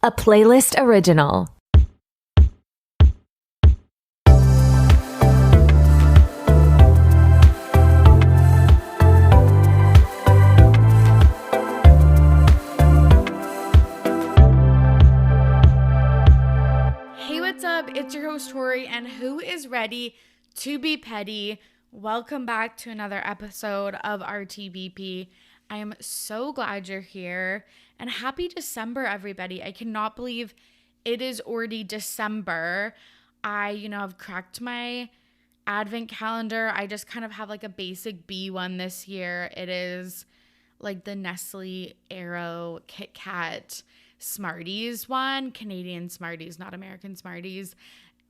a playlist original. Hey, what's up? It's your host, Tori, and who is ready to be petty? Welcome back to another episode of RTBP. I am so glad you're here, and happy December, everybody. I cannot believe it is already December. I, have cracked my advent calendar. I just kind of have like a basic B one this year. It is like the Nestle Aero Kit Kat Smarties one, Canadian Smarties, not American Smarties.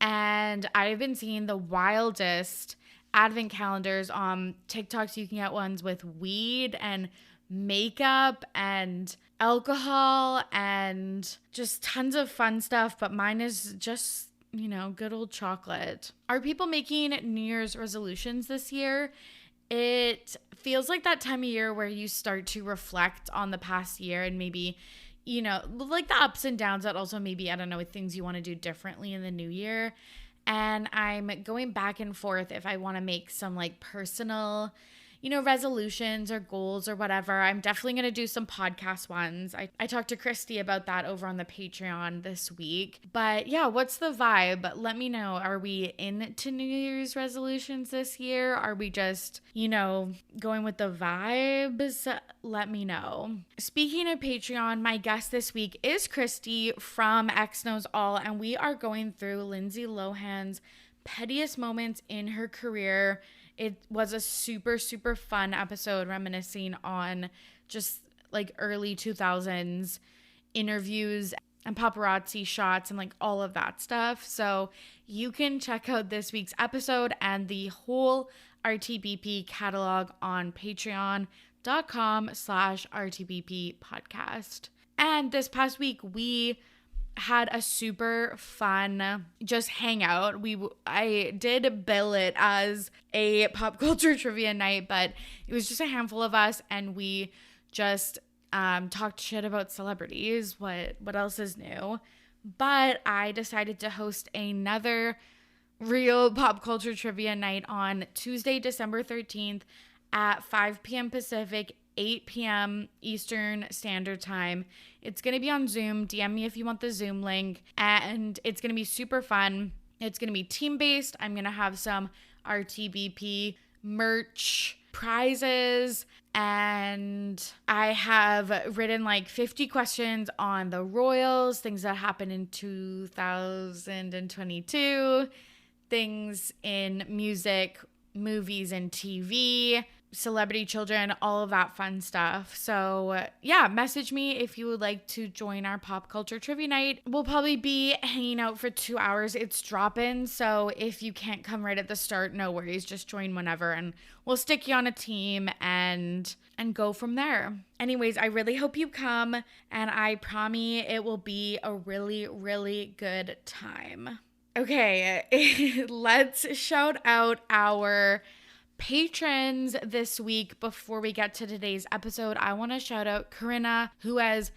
And I've been seeing the wildest advent calendars on TikTok. So you can get ones with weed and makeup and alcohol and just tons of fun stuff. But mine is just, good old chocolate. Are people making New Year's resolutions this year? It feels like that time of year where you start to reflect on the past year and maybe, like the ups and downs, that also maybe, things you want to do differently in the new year. And I'm going back and forth if I want to make some like personal, resolutions or goals or whatever. I'm definitely going to do some podcast ones. I talked to Christy about that over on the Patreon this week. But yeah, what's the vibe? Let me know. Are we into New Year's resolutions this year? Are we just, going with the vibes? Let me know. Speaking of Patreon, my guest this week is Christy from X Knows All, and we are going through Lindsay Lohan's pettiest moments in her career. It was a super, super fun episode reminiscing on just like early 2000s interviews and paparazzi shots and like all of that stuff. So you can check out this week's episode and the whole RTBP catalog on patreon.com/RTBP podcast. And this past week, we had a super fun just hangout. I did bill it as a pop culture trivia night, but it was just a handful of us, and we just talked shit about celebrities. What else is new? But I decided to host another real pop culture trivia night on Tuesday, December 13th at 5 p.m. Pacific, 8 p.m. Eastern Standard Time. It's going to be on Zoom. DM me if you want the Zoom link. And it's going to be super fun. It's going to be team-based. I'm going to have some RTBP merch, prizes, and I have written like 50 questions on the Royals, things that happened in 2022, things in music, movies, and TV, celebrity children, all of that fun stuff. So yeah, message me if you would like to join our pop culture trivia night. We'll probably be hanging out for 2 hours. It's drop-in, so if you can't come right at the start, no worries, just join whenever and we'll stick you on a team and go from there. Anyways, I really hope you come, and I promise it will be a really, really good time. Okay, let's shout out our patrons this week. Before we get to today's episode, I want to shout out Corinna, who has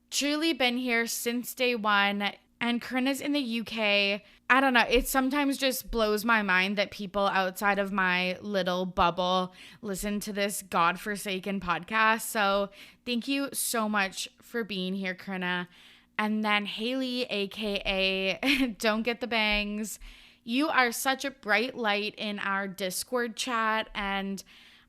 truly been here since day one. And Corinna's in the UK. I don't know, it sometimes just blows my mind that people outside of my little bubble listen to this godforsaken podcast. So thank you so much for being here, Corinna. And then Haley, aka Don't Get the Bangs. You are such a bright light in our Discord chat, and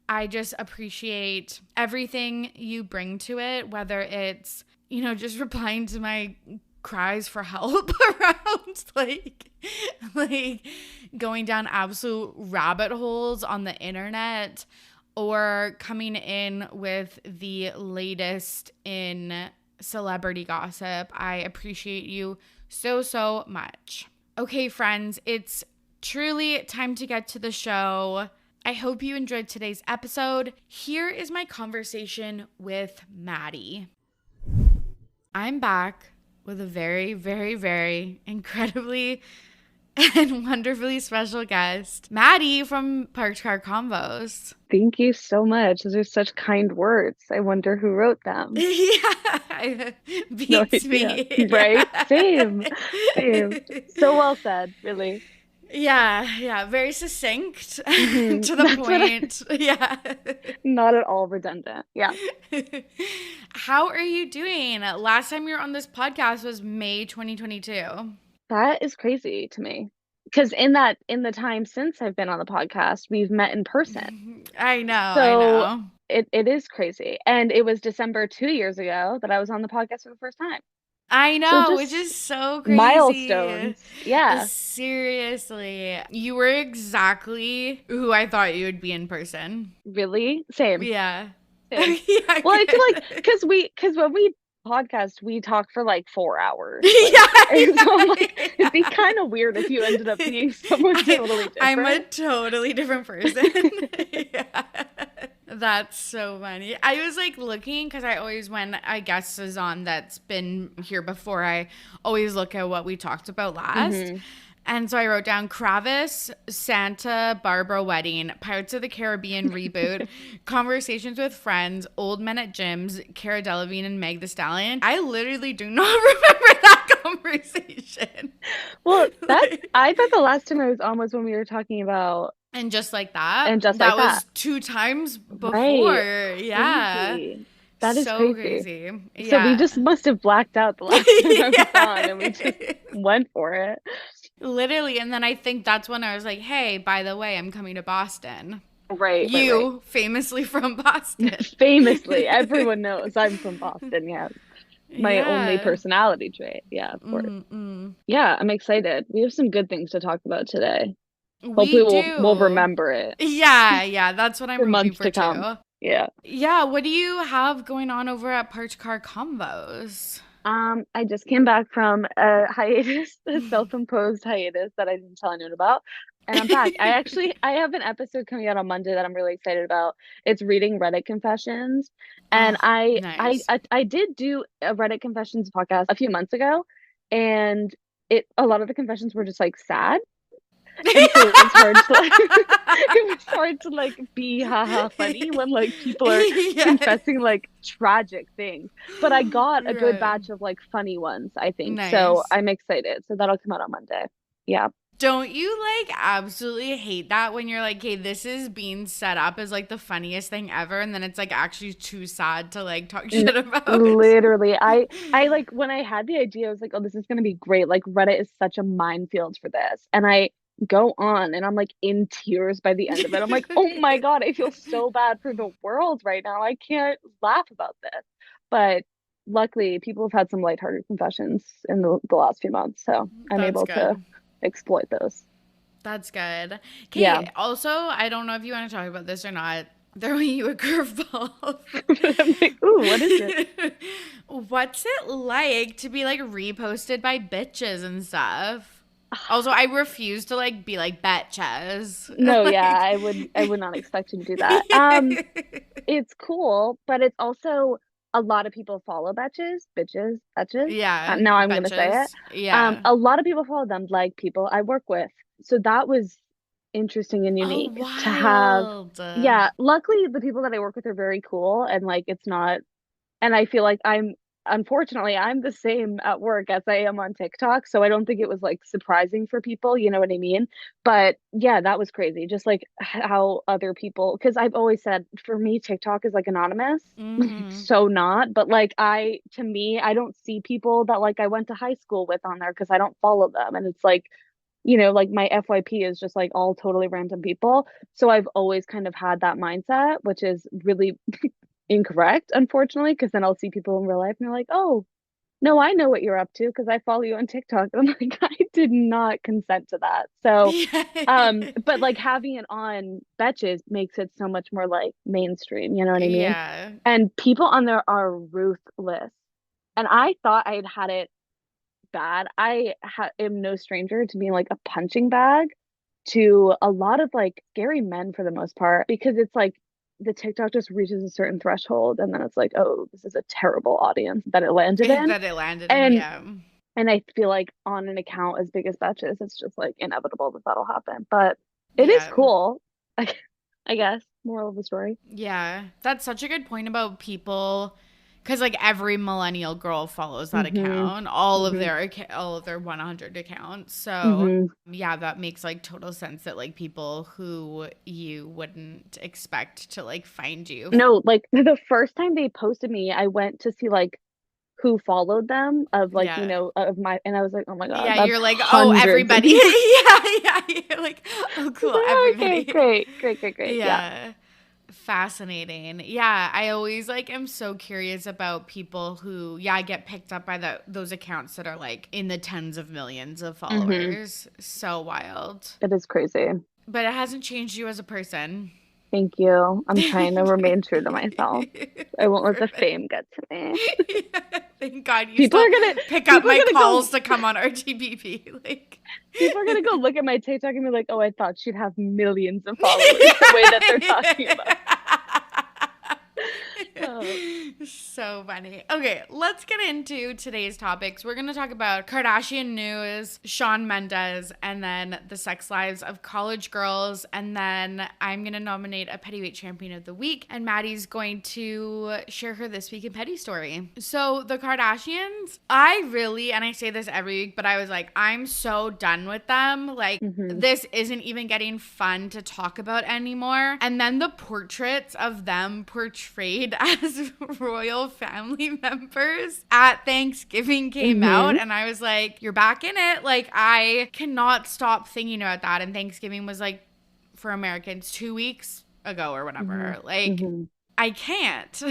I just appreciate everything you bring to it, whether it's, just replying to my cries for help around like going down absolute rabbit holes on the internet, or coming in with the latest in celebrity gossip. I appreciate you so much. Okay, friends, it's truly time to get to the show. I hope you enjoyed today's episode. Here is my conversation with Maddie. I'm back with a very, very, very incredibly and wonderfully special guest, Maddie from Parked Car Convos. Thank you so much. Those are such kind words. I wonder who wrote them. Yeah, No beats idea. me. Right? Yeah. Same. Same. So well said, really. Yeah, very succinct Hmm. to the That's what point. Yeah. not at all redundant. Yeah. How are you doing? Last time you were on this podcast was May 2022. That is crazy to me. Because in the time since I've been on the podcast, we've met in person. I So know. it is crazy. And it was December 2 years ago that I was on the podcast for the first time. I So know, which just is so crazy. milestones. Yeah. Seriously. You were exactly who I thought you would be in person. Really? Same. Yeah. Same. Yeah, Well, I feel like good. because when we podcast, we talk for like 4 hours. Like, Yeah, and so I'm like, it'd be yeah. kind of weird if you ended up being someone totally I'm a different. totally different person. Yeah. That's so funny. I was like looking because I always, when a guest is on that's been here before, I always look at what we talked about last. Hmm. And so I wrote down Kravis, Santa Barbara Wedding, Pirates of the Caribbean reboot, Conversations with Friends, Old Men at Gyms, Cara Delevingne and Meg Thee Stallion. I literally do not remember that conversation. Well, Like, I thought the last time I was on was when we were talking about and just like that, and just that like that. was 2 times before. Right. Yeah. Crazy. That is So crazy. crazy. So we Yeah. just must have blacked out the last time I was on and we just Yeah. went for it. Literally. And then I think that's when I was like, hey, by the way, I'm coming to Boston. Right. You famously from Boston. Famously, everyone knows I'm from Boston. Yeah. My only Yeah. personality trait. Yeah, of course. Mm-mm. Yeah, I'm excited. We have some good things to talk about today. We Hopefully we'll do. remember it Yeah, that's what I'm for hoping months for to come. too. Yeah. Yeah, what do you have going on over at Parked Car Convos? I just came back from a hiatus, a self-imposed hiatus that I didn't tell anyone about. And I'm back. I have an episode coming out on Monday that I'm really excited about. It's reading Reddit confessions. And Oh, I I nice. I, I did do a Reddit confessions podcast a few months ago, and a lot of the confessions were just like sad. And so it was hard to like it was hard to like be haha funny when like people are Yeah. confessing like tragic things. But I got a good Right. batch of like funny ones, I think. So Nice. I'm excited. So that'll come out on Monday. Yeah. Don't you like absolutely hate that when you're like, hey, this is being set up as like the funniest thing ever, and then it's like actually too sad to like talk shit about? Literally. I like when I had the idea, I was like, oh, this is gonna be great. Like Reddit is such a minefield for this. And I go on and I'm like in tears by the end of it. I'm like, oh my God, I feel so bad for the world right now. I can't laugh about this. But luckily people have had some lighthearted confessions in the last few months. So I'm That's able to good. exploit those. That's good. Yeah. Okay, also, I don't know if you want to talk about this or not. Throwing you a curveball. I'm like, ooh, what is it? What's it like to be like reposted by bitches and stuff? Also, I refuse to like be like betches. No, yeah, Like, I would not expect you to do that. It's cool, but it's also a lot of people follow bitches. yeah, Now I'm gonna say it. betches. Yeah. A lot of people follow them, like people I work with. So that was interesting and Oh, unique to have. wild. Yeah, luckily the people that I work with are very cool and like it's not, and I feel like unfortunately I'm the same at work as I am on TikTok, so I don't think it was like surprising for people, you know what I mean? But yeah, that was crazy. Just like how other people, because I've always said for me TikTok is like anonymous. Mm-hmm. So not, but like to me, I don't see people that like I went to high school with on there because I don't follow them. And it's like, like my FYP is just like all totally random people. So I've always kind of had that mindset, which is really incorrect, unfortunately, because then I'll see people in real life and they're like, oh, no, I know what you're up to because I follow you on TikTok. And I'm like, I did not consent to that. So, Yeah. but like having it on Betches makes it so much more like mainstream, you know what I mean? Yeah. And people on there are ruthless. And I thought I had had it bad. Am no stranger to being like a punching bag to a lot of like scary men for the most part because it's like the TikTok just reaches a certain threshold and then it's like, oh, this is a terrible audience that it landed in. That it landed in, And yeah. And I feel like on an account as big as Betches, it's just like inevitable that that'll happen. But it is Yeah. cool. I, I guess. Moral of the story. Yeah. That's such a good point about people. Because like every millennial girl follows that Mm-hmm. account, all of Mm-hmm. their 100 accounts. So Mm-hmm. yeah, that makes like total sense that like people who you wouldn't expect to like find you. No, like the first time they posted me, I went to see like who followed them of like, Yeah. of my, and I was like, oh my God, Yeah, that's you're like, oh, hundreds of everybody. people. Yeah. You're like, oh, I was cool, like, okay, everybody. great, great, great, great. Yeah. Yeah. Fascinating. Yeah, I always like am so curious about people who get picked up by those accounts that are like in the tens of millions of Mm-hmm. followers. So wild. It is crazy. But it hasn't changed you as a person. Thank you. I'm trying to remain true to myself. I won't let the Perfect. fame get to me. Yeah, thank God you People still are gonna pick up people are my gonna go calls to come on RTBP. Like people are gonna go look at my TikTok and be like, oh, I thought she'd have millions of followers the way that they're talking about. Oh. So funny. Okay, let's get into today's topics. We're going to talk about Kardashian news, Shawn Mendes, and then the sex lives of college girls. And then I'm going to nominate a Pettyweight Champion of the Week. And Maddie's going to share her This Week in Petty story. So the Kardashians, I really, and I say this every week, but I was like, I'm so done with them. Like, Mm-hmm. this isn't even getting fun to talk about anymore. And then the portraits of them portrayed as royal family members at Thanksgiving came Mm-hmm. out, and I was like, you're back in it. Like, I cannot stop thinking about that. And Thanksgiving was like, for Americans, 2 weeks ago or whatever. Mm-hmm. Like, Mm-hmm. I can't.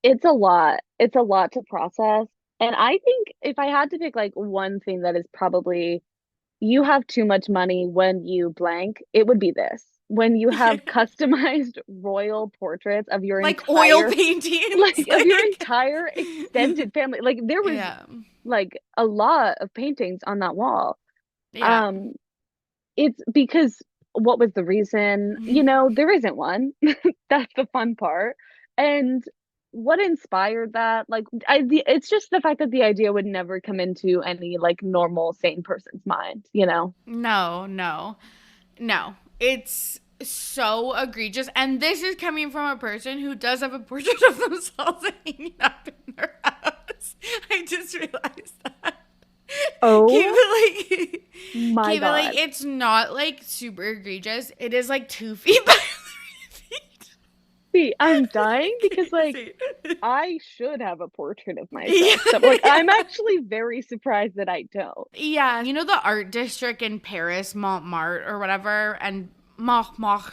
It's a lot. It's a lot to process. And I think if I had to pick like one thing that is probably you have too much money when you blank, it would be this. When you have customized royal portraits of your Like oil entire paintings. of your entire extended family. Like there was Yeah. like a lot of paintings on that wall. Yeah. Um it's because what was the reason? There isn't one. That's the fun part. And what inspired that? Like it's just the fact that the idea would never come into any like normal sane person's mind. No. It's so egregious. And this is coming from a person who does have a portrait of themselves hanging up in their house. I just realized that. Oh my Keep it like God. it's not like super egregious. It is like 2 feet by 3 feet. See, I'm dying because like Crazy. I should have a portrait of Yeah. myself. So like I'm actually very surprised that I don't. Yeah, you know the art district in Paris, Montmartre or whatever, and Montmartre.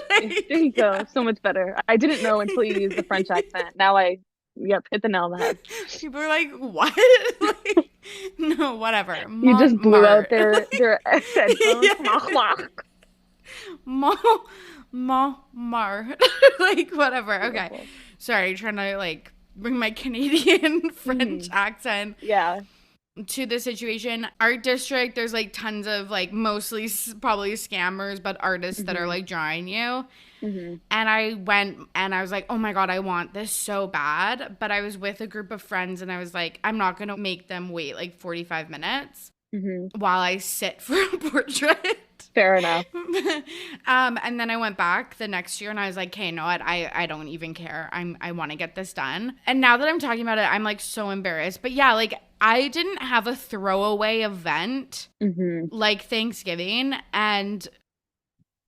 There you go. So much better. I didn't know until you used the French accent. Now yep, hit the nail on the head. People are like, what? Like, no, whatever. You just blew out Montmartre. their headphones. Montmartre. Like, whatever. Okay. Beautiful. Sorry, trying to like bring my Canadian French accent Yeah. to the situation. Art district, there's like tons of like mostly probably scammers, but artists that are like drawing you. Mm-hmm. And I went and I was like, oh my God, I want this so bad. But I was with a group of friends and I was like, I'm not going to make them wait like 45 minutes Mm-hmm. while I sit for a portrait. Fair enough. And then I went back the next year and I was like, okay, no, I don't even care. I want to get this done. And now that I'm talking about it, I'm like so embarrassed. But yeah, like I didn't have a throwaway event Mm-hmm. like Thanksgiving and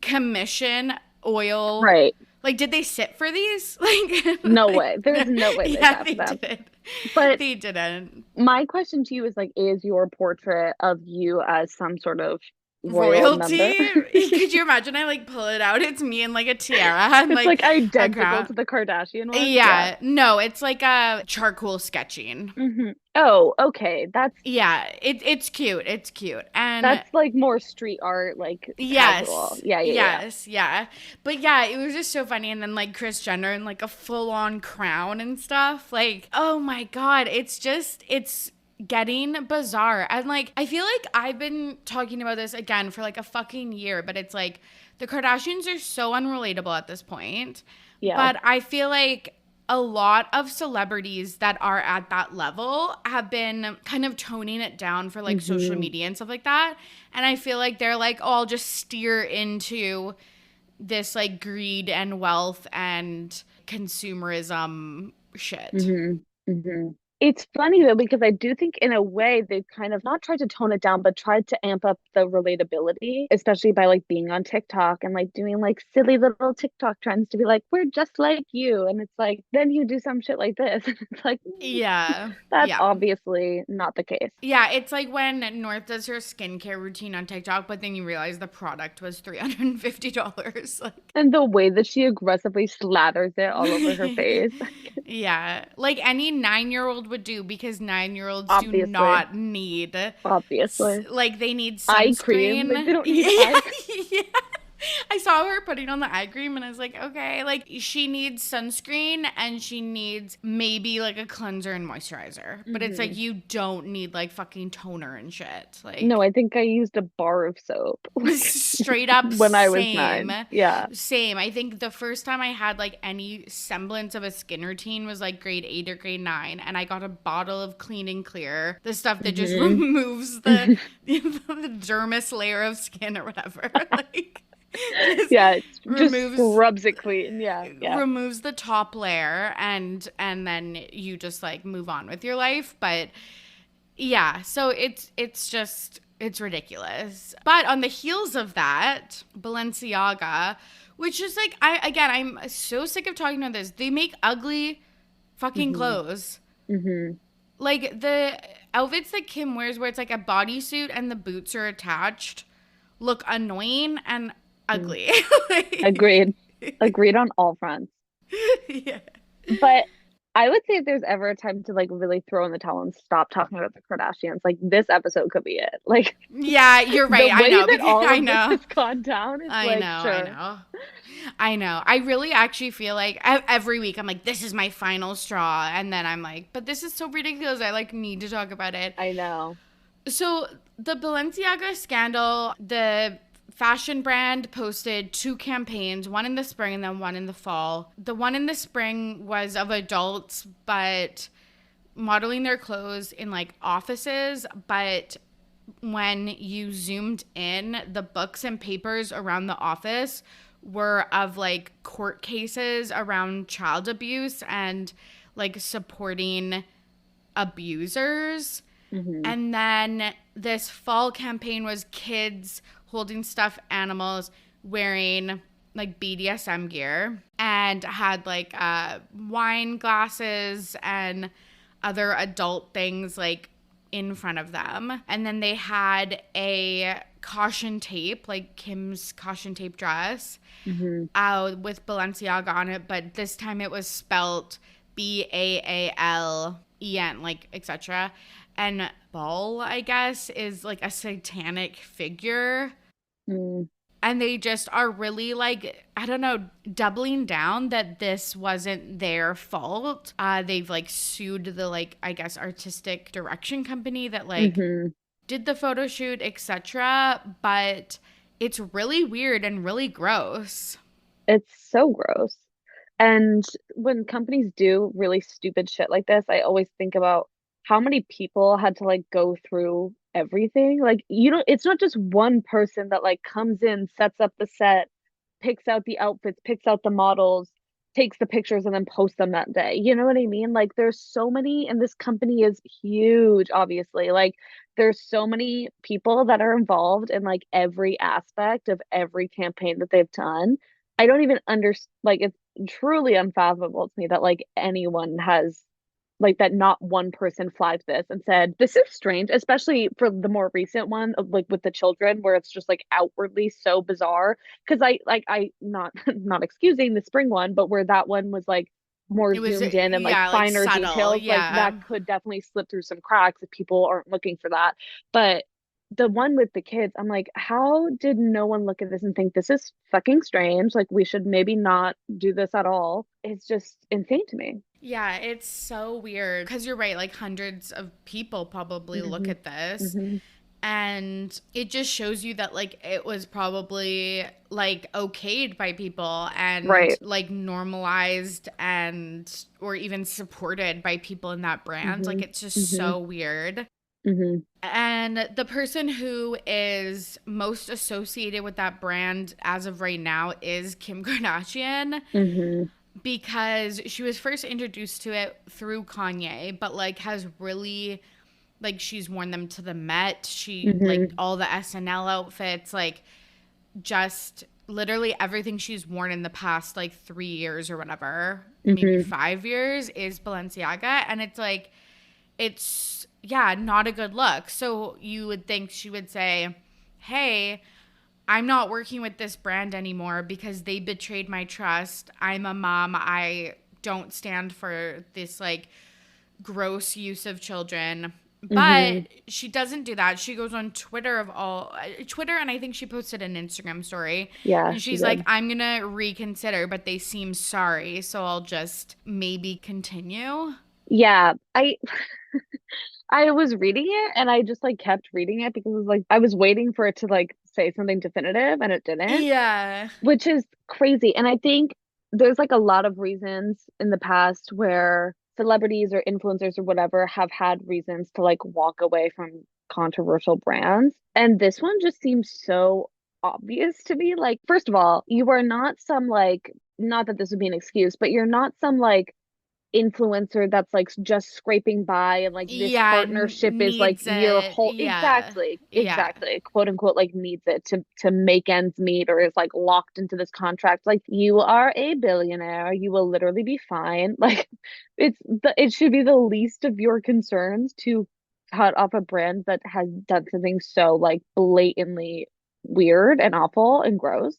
commission oil. Right. Like, did they sit for these? Like, No way. There's no way they sat they for them. didn't. But They didn't. my question to you is like, is your portrait of you as some sort of royal Royalty? member? Could you imagine? I like pull it out. It's me in like a tiara and It's like a identical crown. to the Kardashian one. Yeah. No, it's like a charcoal sketching. Mm-hmm. Oh, okay. Yeah, it's cute. It's cute. And That's like more street art, like casual. Yeah. Yes, yeah. But yeah, it was just so funny. And then like Kris Jenner in like a full on crown and stuff. Like, oh my God, it's getting bizarre. And like, I feel like I've been talking about this again for like a fucking year, but it's like the Kardashians are so unrelatable at this point. Yeah. But I feel like a lot of celebrities that are at that level have been kind of toning it down for like social media and stuff like that. And I feel like they're like, oh, I'll just steer into this like greed and wealth and consumerism shit. It's funny though, because I do think in a way they've kind of not tried to tone it down, but tried to amp up the relatability, especially by like being on TikTok and like doing like silly little TikTok trends to be like, we're just like you. And it's like, then you do some shit like this. And it's like, Yeah. that's Yeah. obviously not the case. Yeah, it's like when North does her skincare routine on TikTok, but then you realize the product was $350. Like, And the way that she aggressively slathers it all over her face. yeah, like any 9-year-old would do, because 9-year-olds do Obviously. not need Obviously. like they need Eye sunscreen. cream. Like, they don't need eye cream. Yeah. I saw her putting on the eye cream and I was like, okay, like she needs sunscreen and she needs maybe like a cleanser and moisturizer. But it's like you don't need like fucking toner and shit. Like, No, I think I used a bar of soap. straight up when I was same. 9. Yeah. Same. I think the first time I had like any semblance of a skin routine was like grade 8 or grade 9, and I got a bottle of Clean and Clear, the stuff that just removes the dermis layer of skin or whatever. Like, yeah, it just scrubs it clean. Yeah. Removes the top layer, and then you just like move on with your life. But yeah, so it's ridiculous. But on the heels of that, Balenciaga, which is like, I'm so sick of talking about this. They make ugly fucking clothes. Like the outfits that Kim wears, where it's like a bodysuit and the boots are attached, look annoying and ugly. Like, Agreed on all fronts. Yeah. But I would say if there's ever a time to like really throw in the towel and stop talking about the Kardashians, like this episode could be it. Like, yeah, you're right. The way I know. That all I of know. This has gone down. Is I know. I really actually feel like every week I'm like, this is my final straw, and then I'm like, but this is so ridiculous. I like need to talk about it. I know. So the Balenciaga scandal, the fashion brand posted 2 campaigns, one in the spring and then one in the fall. The one in the spring was of adults, but modeling their clothes in like offices. But when you zoomed in, the books and papers around the office were of like court cases around child abuse and like supporting abusers. And then this fall campaign was kids holding stuffed animals, wearing like BDSM gear, and had like wine glasses and other adult things like in front of them. And then they had a caution tape, like Kim's caution tape dress, with Balenciaga on it, but this time it was spelt BAALEN, like etc. And Baal, I guess, is like a satanic figure. And they just are really like, I don't know, doubling down that this wasn't their fault. They've like sued the like, I guess, artistic direction company that like did the photo shoot, etc. But it's really weird and really gross. It's so gross. And when companies do really stupid shit like this, I always think about how many people had to like go through everything. Like, you know, it's not just one person that like comes in, sets up the set, picks out the outfits, picks out the models, takes the pictures and then posts them that day. You know what I mean? Like, there's so many, and this company is huge, obviously. Like, there's so many people that are involved in like every aspect of every campaign that they've done. I don't even understand, like, it's truly unfathomable to me that like anyone has like that not one person flagged this and said, this is strange, especially for the more recent one of like with the children, where it's just like outwardly so bizarre. Because I not not excusing the spring one, but where that one was like more zoomed in and like finer like details, like that could definitely slip through some cracks if people aren't looking for that. But the one with the kids, I'm like, how did no one look at this and think this is fucking strange? Like, we should maybe not do this at all. It's just insane to me. Yeah, it's so weird because you're right. Like hundreds of people probably look at this. And it just shows you that like it was probably like okayed by people and Right. like normalized and or even supported by people in that brand. Like Mhm. it's just Mhm. so weird. Mhm. And the person who is most associated with that brand as of right now is Kim Kardashian, Mhm. because she was first introduced to it through Kanye, but like has really like she's worn them to the Met. She like Mhm. all the SNL outfits, like just literally everything she's worn in the past like 3 years or whatever, maybe Mhm. 5 years is Balenciaga. And it's like, it's, yeah, not a good look. So you would think she would say, hey, I'm not working with this brand anymore because they betrayed my trust. I'm a mom. I don't stand for this like gross use of children. But Mhm. she doesn't do that. She goes on Twitter of all Twitter, and I think she posted an Instagram story, Yeah, and she she's like, did. I'm gonna reconsider, but they seem sorry, so I'll just maybe continue. Yeah, I was reading it and I just like kept reading it because it was like I was waiting for it to like say something definitive and it didn't, Yeah. which is crazy. And I think there's like a lot of reasons in the past where celebrities or influencers or whatever have had reasons to like walk away from controversial brands. And this one just seems so obvious to me. Like, first of all, you are not some like, not that this would be an excuse, but you're not some like influencer that's like just scraping by and like this Yeah, partnership is like needs your it. whole Yeah. Yeah. exactly quote unquote like needs it to make ends meet or is like locked into this contract. Like you are a billionaire, you will literally be fine. Like it should be the least of your concerns to cut off a brand that has done something so like blatantly weird and awful and gross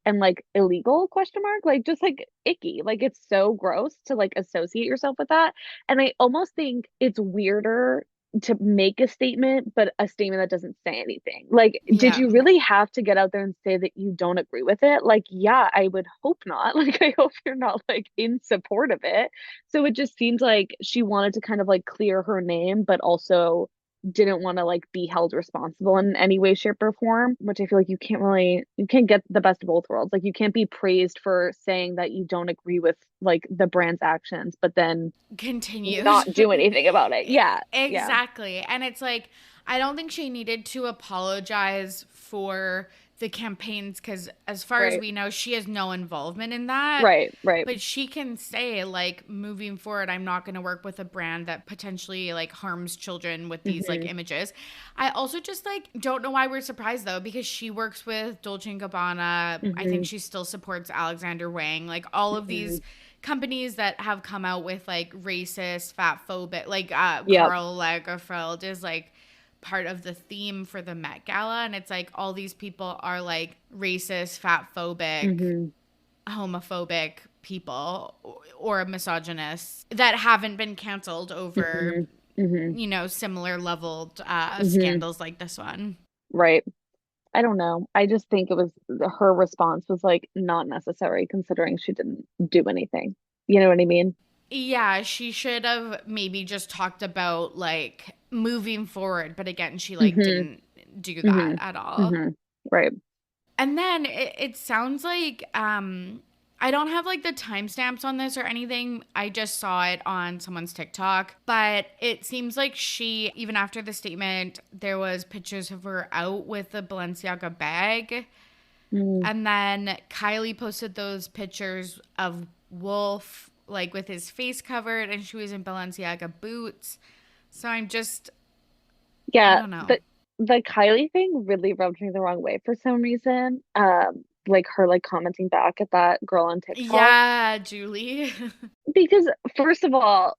and like illegal question mark, like just like icky, like it's so gross to like associate yourself with that. And I almost think it's weirder to make a statement but a statement that doesn't say anything. Like did Yeah. you really have to get out there and say that you don't agree with it? Like yeah, I would hope not. Like I hope you're not like in support of it. So it just seemed like she wanted to kind of like clear her name but also didn't want to like be held responsible in any way, shape, or form, which I feel like you can't get the best of both worlds. Like you can't be praised for saying that you don't agree with like the brand's actions, but then Continues. not do anything about it. Yeah. Yeah. Exactly. And it's like, I don't think she needed to apologize for the campaigns because, as far as Right. we know, she has no involvement in that. Right. Right. But she can say, like, moving forward, I'm not going to work with a brand that potentially, like, harms children with these, like, Mm-hmm. images. I also just, like, don't know why we're surprised, though, because she works with Dolce & Gabbana. I think Mm-hmm. she still supports Alexander Wang. Like, all of Mm-hmm. these companies that have come out with like racist, fat phobic, like Yep. Karl Lagerfeld is like part of the theme for the Met Gala, and it's like all these people are like racist, fat phobic, Mm-hmm. homophobic people or misogynists that haven't been canceled over, Mm-hmm. Mm-hmm. similar leveled Mm-hmm. scandals like this one. Right. I don't know. I just think it was her response was like not necessary considering she didn't do anything. You know what I mean? Yeah, she should have maybe just talked about like moving forward, but again, she like Mm-hmm. didn't do that Mm-hmm. at all. Mm-hmm. Right. And then it sounds like I don't have like the timestamps on this or anything. I just saw it on someone's TikTok, but it seems like she, even after the statement, there was pictures of her out with the Balenciaga bag. Mm. And then Kylie posted those pictures of Wolf, like with his face covered, and she was in Balenciaga boots. So I Yeah, don't know. the Kylie thing really rubbed me the wrong way for some reason. Like her like commenting back at that girl on TikTok. Yeah, Julie. Because first of all,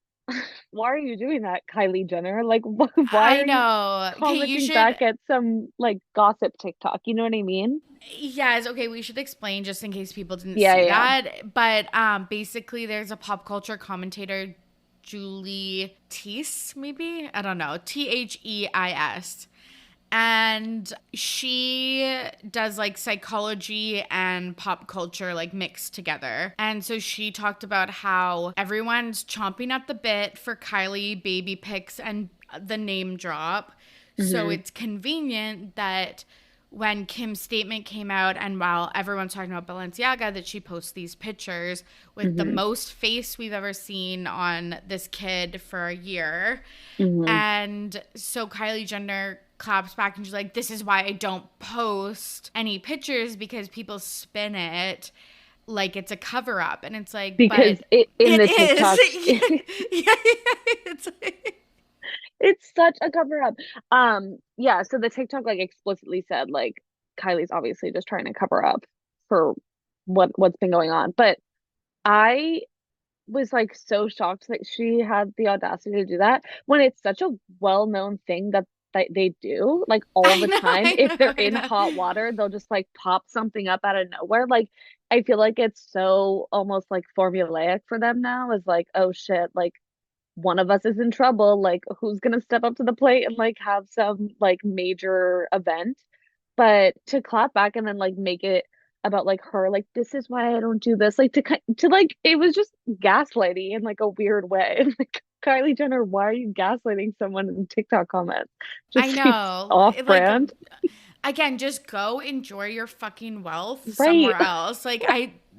why are you doing that, Kylie Jenner? Like why I are you know. Okay, you commenting should. back at some like gossip TikTok? You know what I mean? Yes, okay, we should explain just in case people didn't Yeah, see yeah. that. But basically there's a pop culture commentator, Julie Tees, maybe? I don't know. Theis. And she does like psychology and pop culture like mixed together. And so she talked about how everyone's chomping at the bit for Kylie baby pics and the name drop. So it's convenient that when Kim's statement came out, and while everyone's talking about Balenciaga, that she posts these pictures with the most face we've ever seen on this kid for a year. And so Kylie Jenner claps back and she's like, this is why I don't post any pictures, because people spin it like it's a cover up. And it's like, because but in the TikTok. It's like, it's such a cover up. Yeah, so the TikTok like explicitly said like Kylie's obviously just trying to cover up for what's been going on. But I was like so shocked that she had the audacity to do that when it's such a well-known thing that they do like all the time. If they're in hot water, they'll just like pop something up out of nowhere. Like I feel like it's so almost like formulaic for them now, is like, oh shit, like one of us is in trouble, like who's gonna step up to the plate and like have some like major event. But to clap back and then like make it about like her, like this is why I don't do this, like to like it was just gaslighting in like a weird way. Like Kylie Jenner, why are you gaslighting someone in TikTok comments? Just I know, off brand. Like, again, just go enjoy your fucking wealth Right. somewhere else. Like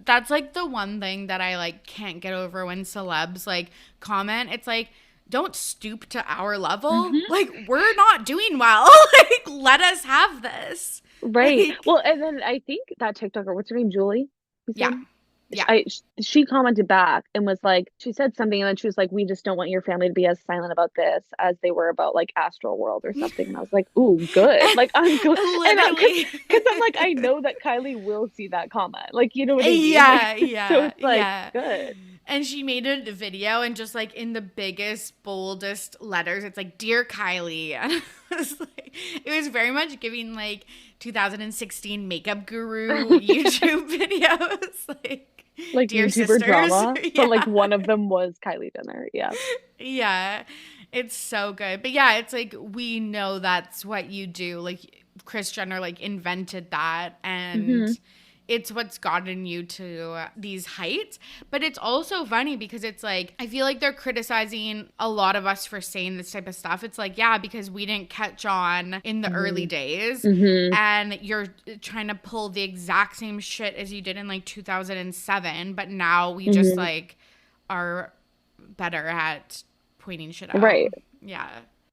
that's like the one thing that I like can't get over when celebs like comment. It's like, don't stoop to our level. Like we're not doing well. Like let us have this. Right. Like, Well, and then I think that TikToker, what's her name, Julie? You yeah. said? Yeah. She commented back and was like, she said something and then she was like, we just don't want your family to be as silent about this as they were about like Astral World or something. And I was like, ooh, good. Like I'm good. Literally. Because I'm like, I know that Kylie will see that comment. Like, you know what I mean? Yeah, Like, yeah. So it's like, yeah. good. And she made a video and just like in the biggest, boldest letters, it's like, Dear Kylie. And it was very much giving like 2016 makeup guru YouTube videos. Like Dear YouTuber sisters. drama. Yeah. But like one of them was Kylie Jenner. Yeah. Yeah. It's so good. But yeah, it's like, we know that's what you do. Like Kris Jenner like invented that, and it's what's gotten you to these heights. But it's also funny because it's like, I feel like they're criticizing a lot of us for saying this type of stuff. It's like, yeah, because we didn't catch on in the early days, and you're trying to pull the exact same shit as you did in like 2007, but now we just like are better at pointing shit out. Right. Yeah.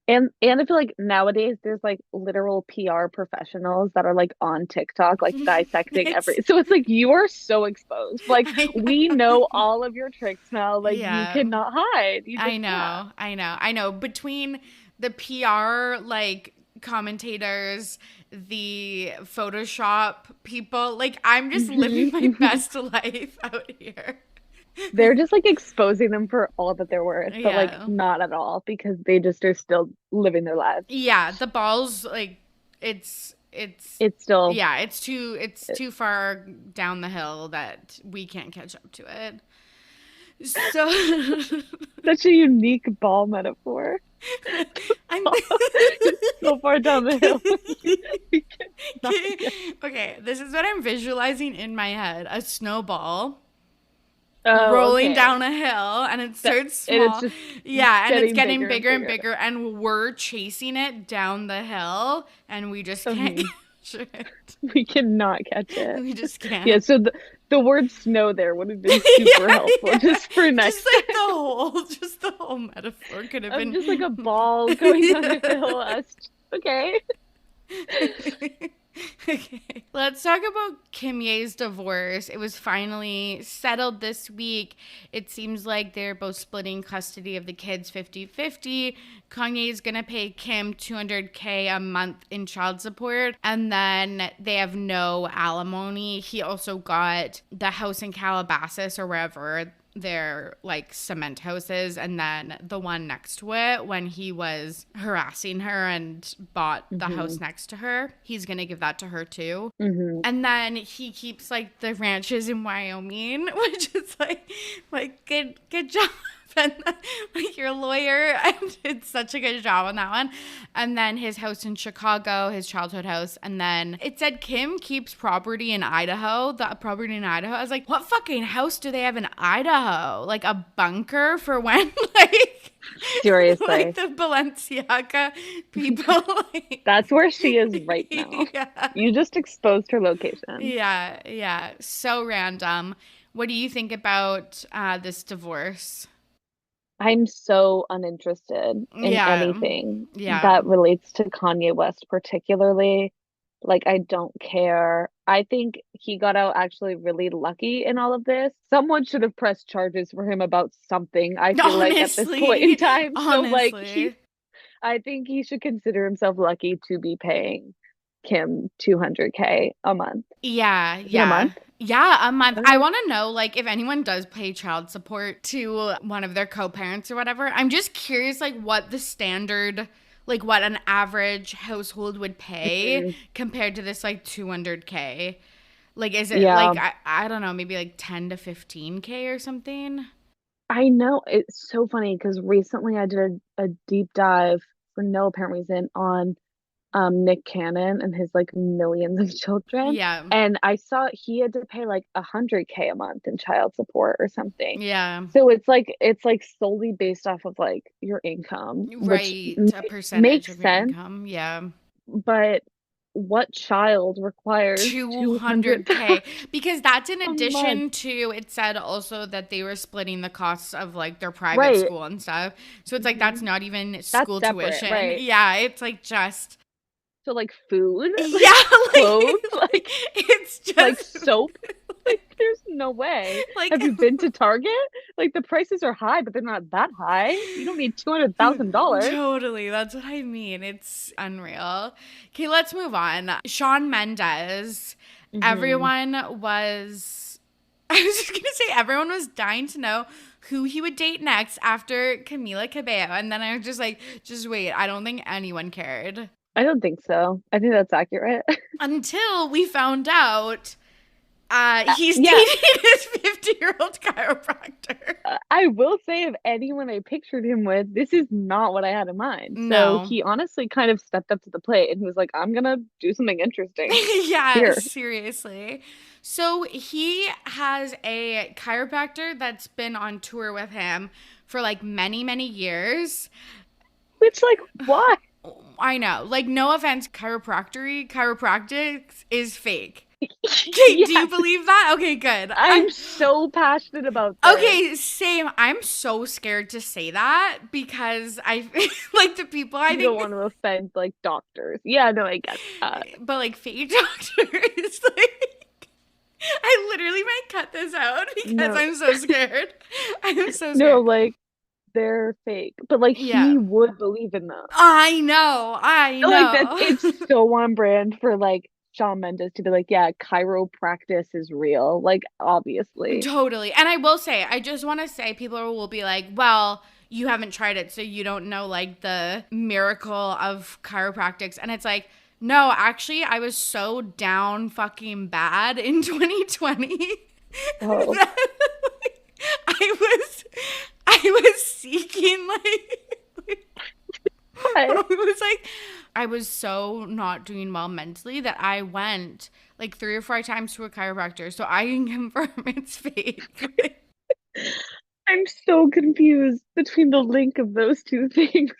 And I feel like nowadays there's like literal PR professionals that are like on TikTok, like dissecting so it's like you are so exposed. Like we know all of your tricks now. Like you cannot hide. You just I know. Between the PR like commentators, the Photoshop people, like I'm just living my best life out here. They're just like exposing them for all that they're worth, but like not at all, because they just are still living their lives. Yeah, the ball's like it's still it's too far down the hill that we can't catch up to it. So such a unique ball metaphor. I'm so far down the hill. Okay, this is what I'm visualizing in my head: a snowball. Rolling down a hill, and it starts small. And it's getting bigger and bigger, and we're chasing it down the hill, and we just can't catch it. We cannot catch it. We just can't. Yeah, so the word snow there would have been super helpful just for next. Just the whole metaphor could have been just like a ball going down a hill. Okay. Okay. Let's talk about Kim Ye's divorce. It was finally settled this week. It seems like they're both splitting custody of the kids 50-50. Kanye is going to pay Kim $200K a month in child support, and then they have no alimony. He also got the house in Calabasas or wherever their like cement houses, and then the one next to it when he was harassing her and bought the house next to her. He's gonna give that to her too. And then he keeps like the ranches in Wyoming, which is like good job. And like your lawyer did such a good job on that one. And then his house in Chicago, his childhood house. And then it said Kim keeps property in Idaho. The property in Idaho. I was like, what fucking house do they have in Idaho? Like a bunker for when? Like Seriously. Like the Balenciaga people. Like, That's where she is right now. yeah. You just exposed her location. Yeah, yeah. So random. What do you think about this divorce? I'm so uninterested in Yeah. anything Yeah. that relates to Kanye West, particularly. Like, I don't care. I think he got out actually really lucky in all of this. Someone should have pressed charges for him about something, I feel like, at this point in Honestly, time. So, like, honestly. I think he should consider himself lucky to be paying Kim 200K a month. Yeah, Is it a yeah. month? Yeah, a month. I Uh, want to know, like, if anyone does pay child support to one of their co-parents or whatever. I'm just curious, like, what the standard, like, what an average household would pay mm, compared to this, like, 200K. Like, is it, yeah. like, I don't know, maybe, like, 10 to 15K or something? I know it's so funny because recently I did a deep dive for no apparent reason on Nick Cannon and his like millions of children. Yeah. And I saw he had to pay like 100K a month in child support or something. Yeah. So it's like solely based off of like your income, which Right. A percentage makes of your sense, income. Yeah. but what child requires 200,000 200K, because that's in a month? addition to, it said also that they were splitting the costs of like their private Right. school and stuff. So it's like that's Mhm. not even That's school separate, tuition. right? Yeah, it's like just So like food, yeah, clothes, it's like just soap. Like, there's no way. like Have you been to Target? Like, the prices are high, but they're not that high. You don't need $200,000. totally. That's what I mean. It's unreal. Okay, let's move on. Shawn Mendes. Hmm. Everyone was, I was just going to say, everyone was dying to know who he would date next after Camila Cabello. And then I was just like, just wait. I don't think anyone cared I don't think so. I think that's accurate. until we found out he's Yeah, dating his 50-year-old chiropractor. I will say if anyone I pictured him with, this is not what I had in mind. So No. he honestly kind of stepped up to the plate and he was like, I'm gonna do something interesting Yeah, here. seriously. So he has a chiropractor that's been on tour with him for like many, many years. Which, like, why? I know. Like, no offense, chiropractics is fake. Okay, do you Yes, believe that? Okay, good. I'm so passionate about this. Okay, same. I'm so scared to say that because I like the people I You don't think, want to offend like doctors. Yeah, no, I get that. but like fake doctors, like I literally might cut this out because No, I'm so scared. I'm so no, scared. like they're fake, but like Yeah. he would believe in them. I know. I Like that's know. it's so on brand for like Shawn Mendes to be like, yeah, chiropractic is real. Like obviously. Totally. And I will say, I just want to say, people will be like, well, you haven't tried it, so you don't know like the miracle of chiropractics. And it's like, no, actually, I was so down fucking bad in 2020 Oh, that like, I was seeking like God. it was like I was so not doing well mentally that I went like 3 or 4 times to a chiropractor, so I can confirm it's fake. I'm so confused between the link of those two things.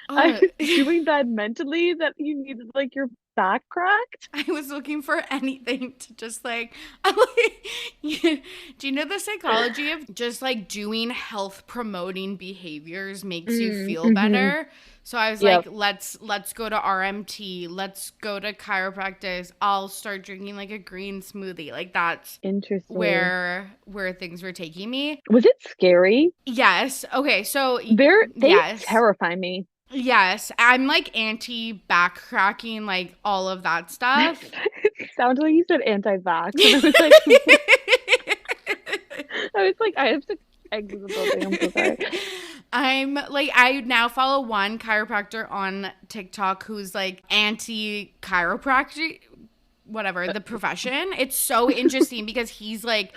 I Oh, was doing that mentally that you needed like your back cracked. I was looking for anything to just like, I'm like do you know the psychology of just like doing health promoting behaviors makes you feel Mm-hmm. better? So I was like, Yep. let's go to RMT, let's go to chiropractic. I'll start drinking like a green smoothie. Like that's Interesting. where things were taking me. Was it scary? Yes. Okay, so They yes. terrify me. Yes, I'm like anti back cracking, like all of that stuff. It sounded like you said anti-vax, and I was like, I have to exit the building. I'm so sorry. I'm like, I now follow one chiropractor on TikTok who's like anti chiropractic, whatever, the profession. It's so interesting because he like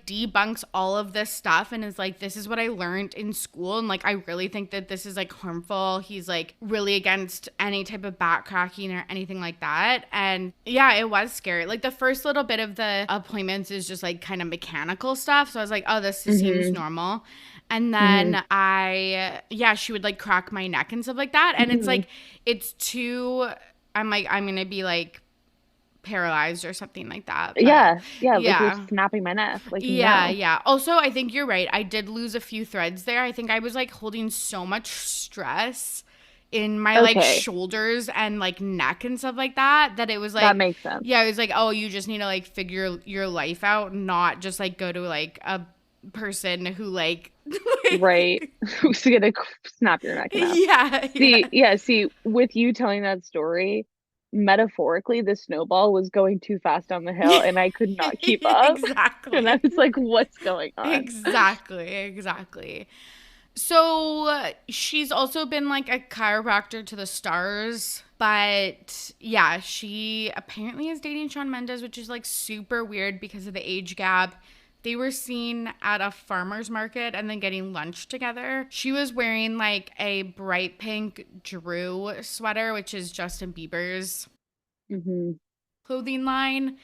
debunks all of this stuff and is like, this is what I learned in school, and like I really think that this is like harmful. He's like really against any type of back cracking or anything like that. And yeah, it was scary. Like the first little bit of the appointments is just like kind of mechanical stuff, so I was like, oh, this seems Hmm. normal. And then she would like crack my neck and stuff like that. And it's like, I'm like, I'm going to be like paralyzed or something like that. But yeah, like you're snapping my neck. Like, yeah. Also, I think you're right. I did lose a few threads there. I think I was like holding so much stress in my like shoulders and like neck and stuff like that it was like, that makes sense. Yeah, it was like, oh, you just need to like figure your life out, not just like go to like a person who like right, who's gonna snap your neck out. See, with you telling that story, metaphorically, the snowball was going too fast down the hill and I could not keep up. Exactly. And I was like, what's going on? Exactly. So she's also been like a chiropractor to the stars, but yeah, she apparently is dating Shawn Mendes, which is like super weird because of the age gap. They were seen at a farmer's market and then getting lunch together. She was wearing like a bright pink Drew sweater, which is Justin Bieber's clothing line.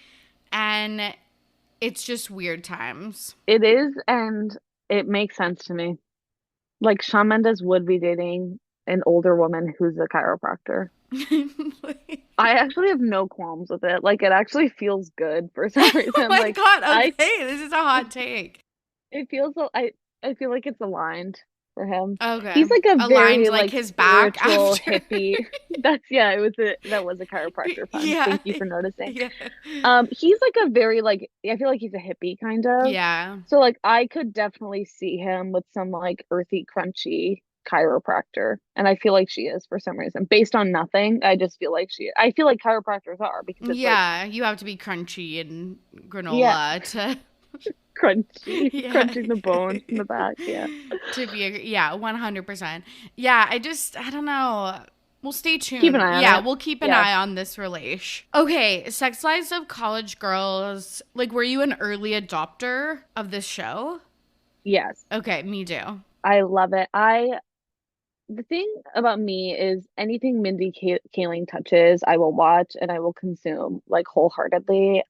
And it's just weird times. It is, and it makes sense to me. Like, Shawn Mendes would be dating an older woman who's a chiropractor. I actually have no qualms with it. Like, it actually feels good for some reason. Oh my God, okay, this is a hot take. It feels, I feel like it's aligned for him. Okay. He's like a aligned, very like his back spiritual after. hippie. That was a chiropractor pun. Yeah. Thank you for noticing. Yeah. He's like a very like, I feel like he's a hippie kind of. Yeah. So like I could definitely see him with some like earthy, crunchy chiropractor, and I feel like she is for some reason. Based on nothing, I just feel like I feel like chiropractors are, because it's like, you have to be crunchy and granola to crunching the bones in the back, to be 100%. Yeah, I don't know. We'll stay tuned. Keep an eye on it. We'll keep an eye on this relation. Okay, Sex Lives of College Girls. Like, were you an early adopter of this show? Yes. Okay, me too. I love it. The thing about me is anything Mindy Kaling touches, I will watch and I will consume like wholeheartedly.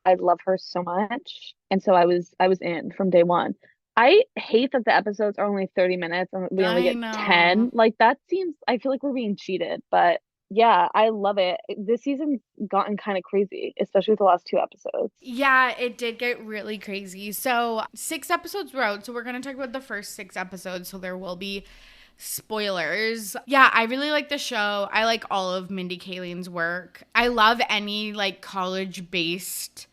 I love her so much, and so I was in from day one. I hate that the episodes are only 30 minutes and we only get 10. Like, that seems, I feel like we're being cheated, but yeah, I love it. This season's gotten kind of crazy, especially with the last 2 episodes. Yeah, it did get really crazy. So 6 episodes were out, so we're going to talk about the first 6 episodes, so there will be spoilers. Yeah, I really like the show. I like all of Mindy Kaling's work. I love any like college-based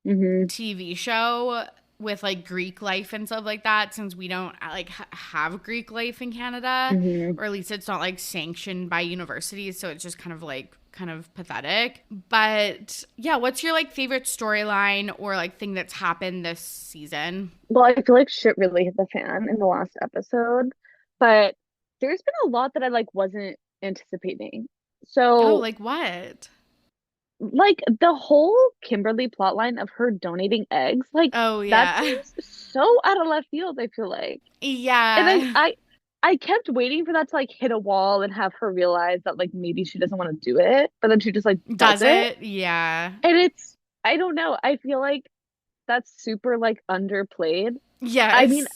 TV show with like Greek life and stuff like that, since we don't like have Greek life in Canada, or at least it's not like sanctioned by universities, so it's just kind of pathetic. But yeah, what's your like favorite storyline or like thing that's happened this season? Well, I feel like shit really hit the fan in the last episode, but there's been a lot that I like wasn't anticipating. So like what? Like the whole Kimberly plotline of her donating eggs, like, that seems so out of left field, I feel like. Yeah. And I kept waiting for that to like hit a wall and have her realize that like maybe she doesn't want to do it, but then she just like does it. Yeah. And it's, I don't know, I feel like that's super like underplayed. Yeah. I mean,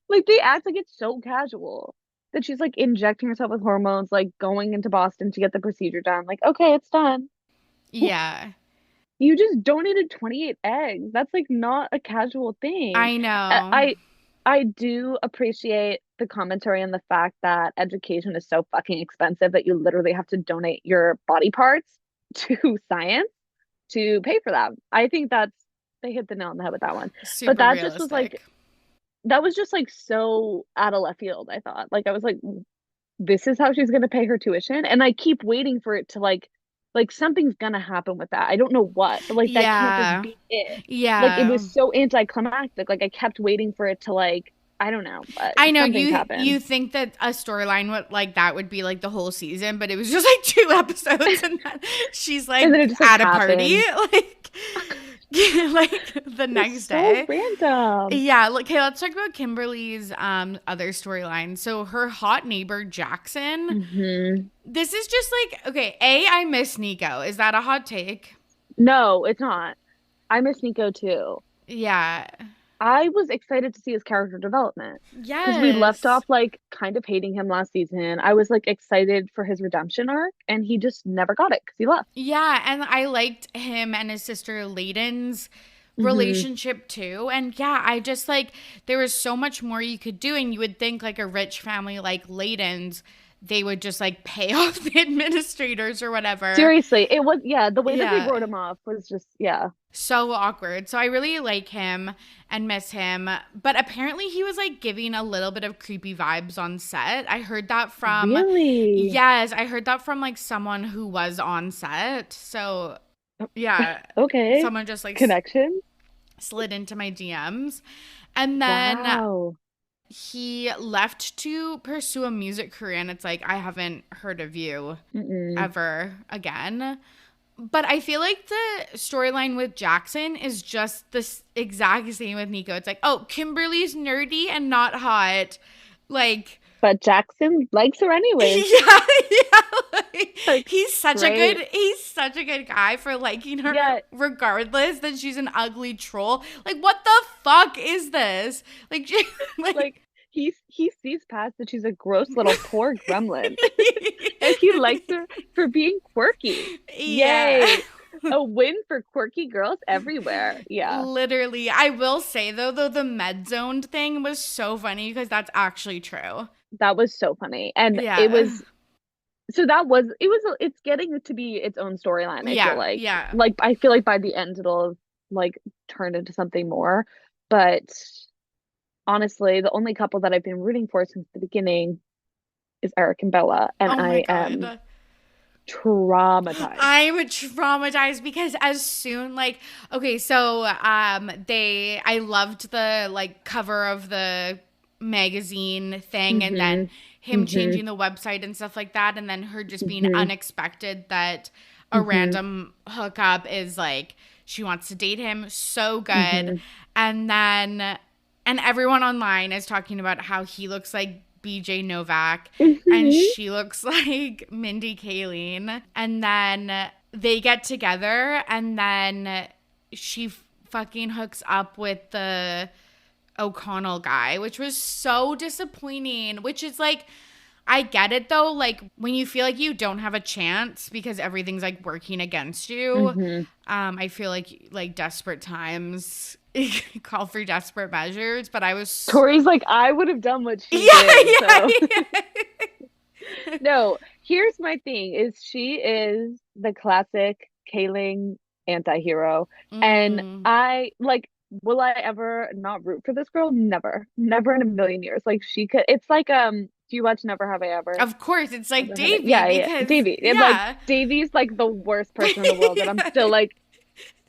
like they act like it's so casual that she's like injecting herself with hormones, like going into Boston to get the procedure done. Like, okay, it's done. Yeah. You just donated 28 eggs. That's like not a casual thing. I know. I do appreciate the commentary on the fact that education is so fucking expensive that you literally have to donate your body parts to science to pay for that. I think they hit the nail on the head with that one. Super but that realistic. just was like, that was just like so out of left field, I thought. Like, I was like, this is how she's going to pay her tuition? And I keep waiting for it to like something's going to happen with that. I don't know what, but like that can't just be it. Yeah. Like, it was so anticlimactic. Like, I kept waiting for it to like, I don't know, but I know you think that a storyline like that would be like the whole season, but it was just like 2 episodes and then she's like at a party like like the next day. So random. Yeah, okay, let's talk about Kimberly's other storyline. So her hot neighbor Jackson. This is just like, okay, I miss Nico. Is that a hot take? No, it's not. I miss Nico too. Yeah. I was excited to see his character development because we left Yes. off like kind of hating him last season. I was like excited for his redemption arc, and he just never got it because he left. Yeah, and I liked him and his sister Layden's Hmm. relationship too. And yeah, I just like there was so much more you could do, and you would think like a rich family like Layden's, they would just like pay off the administrators or whatever. Seriously, it was, yeah, the way that they Yeah. wrote him off was just, yeah. So awkward. So I really like him and miss him. But apparently he was like giving a little bit of creepy vibes on set. I heard that from, Really? yes, I heard that from like someone who was on set. So yeah, Okay. someone just like Connection? slid into my DMs. And then Wow. he left to pursue a music career. And it's like, I haven't heard of you Mm-mm. ever again. But I feel like the storyline with Jackson is just the exact same with Nico. It's like, oh, Kimberly's nerdy and not hot. Like, But Jackson likes her anyways. yeah, yeah. Like, Like, great. he's such a good guy for liking her Yeah, regardless that she's an ugly troll. Like, what the fuck is this? Like, like, like he sees past that she's a gross little poor gremlin. And he likes her for being quirky. yeah. Yay. A win for quirky girls everywhere. Yeah. Literally. I will say though, the med zoned thing was so funny because that's actually true. That was so funny. And it Yeah. was so that was it was it's getting to be its own storyline, I feel Yeah. like. Yeah. Like I feel like by the end it'll like turn into something more. But honestly, the only couple that I've been rooting for since the beginning is Eric and Bella, and Oh my I am God. traumatized. I'm traumatized because as soon like okay, so I loved the like cover of the magazine thing and Mm-hmm. then him Mm-hmm. changing the website and stuff like that and then her just being Mm-hmm. unexpected that a Mm-hmm. random hookup is like she wants to date him so good Mm-hmm. and then and everyone online is talking about how he looks like BJ Novak and Mm-hmm. she looks like Mindy Kaling. And then they get together and then she fucking hooks up with the O'Connell guy, which was so disappointing. Which is like, I get it though. Like when you feel like you don't have a chance because everything's like working against you. Mm-hmm. I feel like desperate times call for desperate measures. But I was, Tori's like, I would have done what she yeah, did. yeah, So yeah. no, here's my thing is she is the classic Kaling anti-hero. And Mm. I like will I ever not root for this girl? Never. Never in a million years. Like she could it's like do you watch Never Have I Ever? Of course, it's like Never Have I Davy Yeah, yeah. because Davy. And like yeah, Davy's like the worst person in the world and I'm still like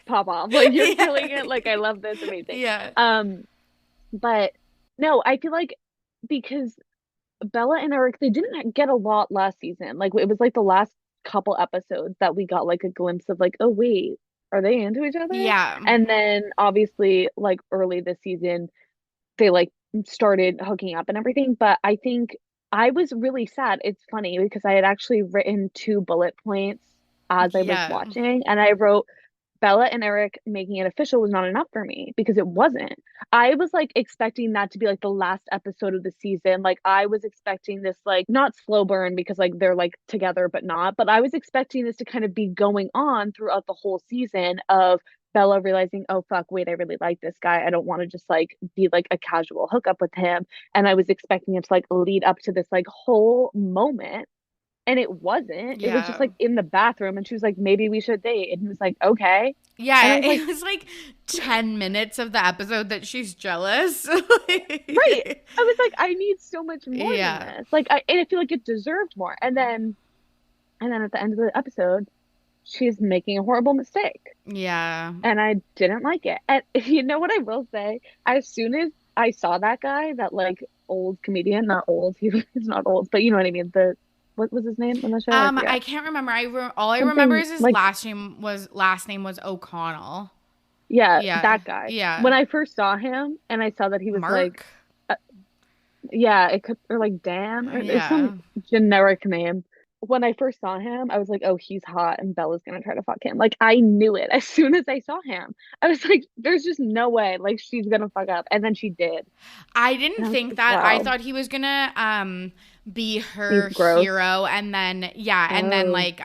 pop off. Like you're killing yeah, it. Like I love this. Amazing. yeah, But no, I feel like because Bella and Eric, they didn't get a lot last season. Like it was like the last couple episodes that we got like a glimpse of like, oh wait, are they into each other? yeah, And then obviously like early this season, they like started hooking up and everything. But I think I was really sad. It's funny because I had actually written two bullet points as I was yeah, watching, and I wrote Bella and Eric making it official was not enough for me because it wasn't. I was like expecting that to be like the last episode of the season. Like I was expecting this like not slow burn because like they're like together but not, but I was expecting this to kind of be going on throughout the whole season of Bella realizing, oh fuck, wait, I really like this guy. I don't want to just like be like a casual hookup with him. And I was expecting it to like lead up to this like whole moment and it wasn't. It was just yeah, like in the bathroom and she was like, maybe we should date. And he was like, okay. And I yeah. was like, It was like 10 minutes of the episode that she's jealous. right. I was like, I need so much more than Yeah, this. Like and I feel like it deserved more. And then at the end of the episode, she's making a horrible mistake. yeah. And I didn't like it. And you know what I will say? As soon as I saw that guy, that like old comedian, not old, he's not old, but you know what I mean? The what was his name on the show? I forget. I can't remember. All I remember Something is his like last name was O'Connell. yeah, Yeah, that guy. yeah. When I first saw him and I saw that he was like, Mark. uh, yeah, it could, or like Dan, or there's Yeah. some generic name. when I first saw him, I was like, oh, he's hot and Bella's gonna try to fuck him. Like I knew it as soon as I saw him. I was like, there's just no way like she's gonna fuck up. And then she did. I And didn't I was think like, that. I wow, thought he was gonna be he's her gross. hero and then Oh. like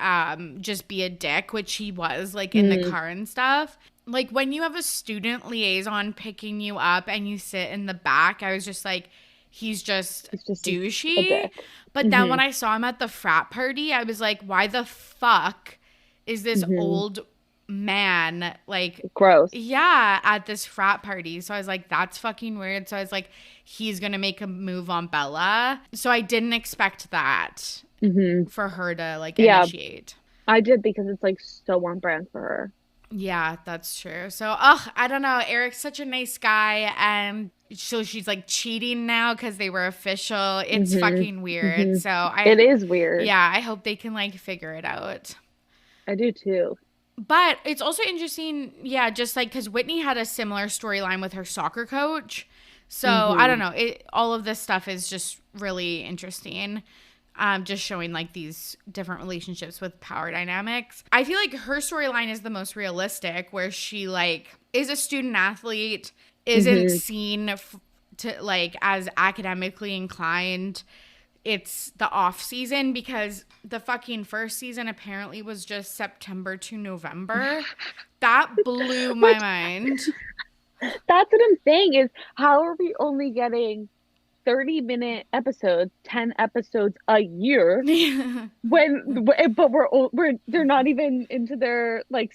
just be a dick, which he was like in the Hmm. car and stuff. Like when you have a student liaison picking you up and you sit in the back, I was just like, he's just He's just a douchey. dick. But then Hmm. when I saw him at the frat party, I was like, why the fuck is this Hmm. old man like, Gross. yeah, at this frat party? So I was like, that's fucking weird. So I was like, he's gonna make a move on Bella. So I didn't expect that Hmm. for her to like Yeah, initiate. I did because it's like so on brand for her. Yeah, that's true. So, I don't know. Eric's such a nice guy, and so she's like cheating now because they were official. It's Hmm. fucking weird. Hmm. So It is weird. yeah, I hope they can like figure it out. I do too. But it's also interesting, yeah, just like because Whitney had a similar storyline with her soccer coach. So I don't Hmm. know. All of this stuff is just really interesting. Just showing like these different relationships with power dynamics. I feel like her storyline is the most realistic, where she like is a student athlete, isn't Hmm. seen to like as academically inclined. It's the off season because the fucking first season apparently was just September to November. That blew my Which mind. that's what I'm saying is how are we only getting 30-minute episodes, 10 episodes a year but we're they're not even into their like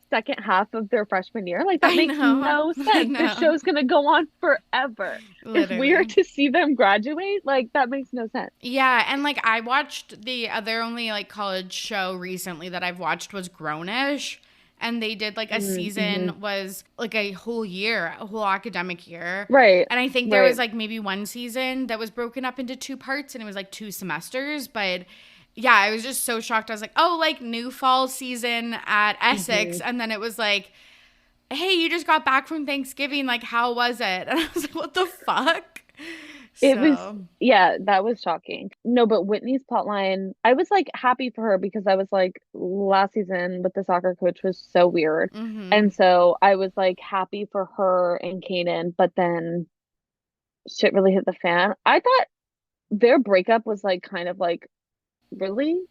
second half of their freshman year. Like that I makes know. no I sense. This know. show's going to go on forever. If we are Literally. to see them graduate, like that makes no sense. Yeah, and like I watched the other only like college show recently that I've watched was Grownish, and they did like a Mm-hmm. season was like a whole year, a whole academic year. Right. And I think there Right. was like maybe one season that was broken up into two parts and it was like two semesters, but yeah, I was just so shocked. I was like, "Oh, like new fall season at Mm-hmm. Essex." And then it was like, "Hey, you just got back from Thanksgiving, like how was it?" And I was like, "What the fuck?" It was, So, yeah, that was shocking. No, but Whitney's plotline, I was like happy for her because I was like, last season with the soccer coach was so weird. mhm. And so I was like happy for her and Kanan, but then shit really hit the fan. I thought their breakup was like kind of like, really?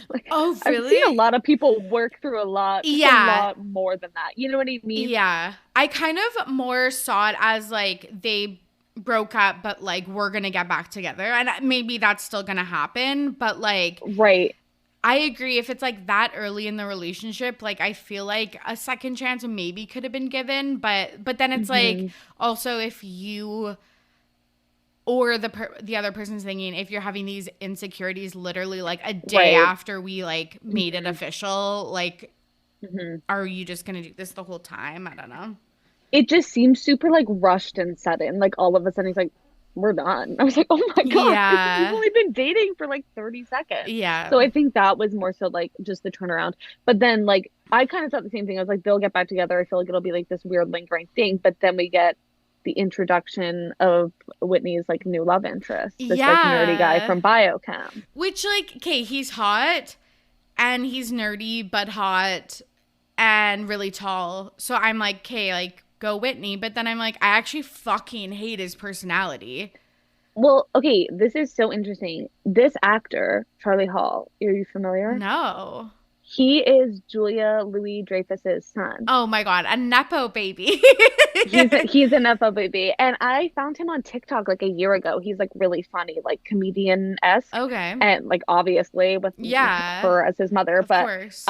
Like Oh, I've seen a really? lot of people work through a Yeah. lot more than that. You know what I mean? Yeah. I kind of more saw it as like they broke up, but like we're going to get back together. And maybe that's still going to happen. But like, Right. I agree. If it's like that early in the relationship, like I feel like a second chance maybe could have been given. But then it's like Hmm. also if you or the other person's thinking if you're having these insecurities literally like a day Right. after we like made it Hmm. official, like Hmm. are you just gonna do this the whole time? I don't know. It just seems super like rushed and sudden. Like all of a sudden he's like, we're done. I was like, oh my God, you've Yeah. only been dating for like 30 seconds. Yeah. So I think that was more so like just the turnaround. But then like I kind of thought the same thing. I was like, they'll get back together. I feel like it'll be like this weird lingering thing. But then we get the introduction of Whitney's like new love interest, this like nerdy guy Yeah. from biochem. Which like okay, he's hot and he's nerdy but hot and really tall. So I'm like, okay, like go Whitney, but then I'm like I actually fucking hate his personality. Well, okay, this is so interesting. This actor, Charlie Hall, are you familiar? No. He is Julia Louis Dreyfus's son. Oh my god, a nepo baby. He's an FLBB, and I found him on TikTok like a year ago. He's like really funny, like comedian-esque, Okay. and like obviously with Yeah, her as his mother. of course.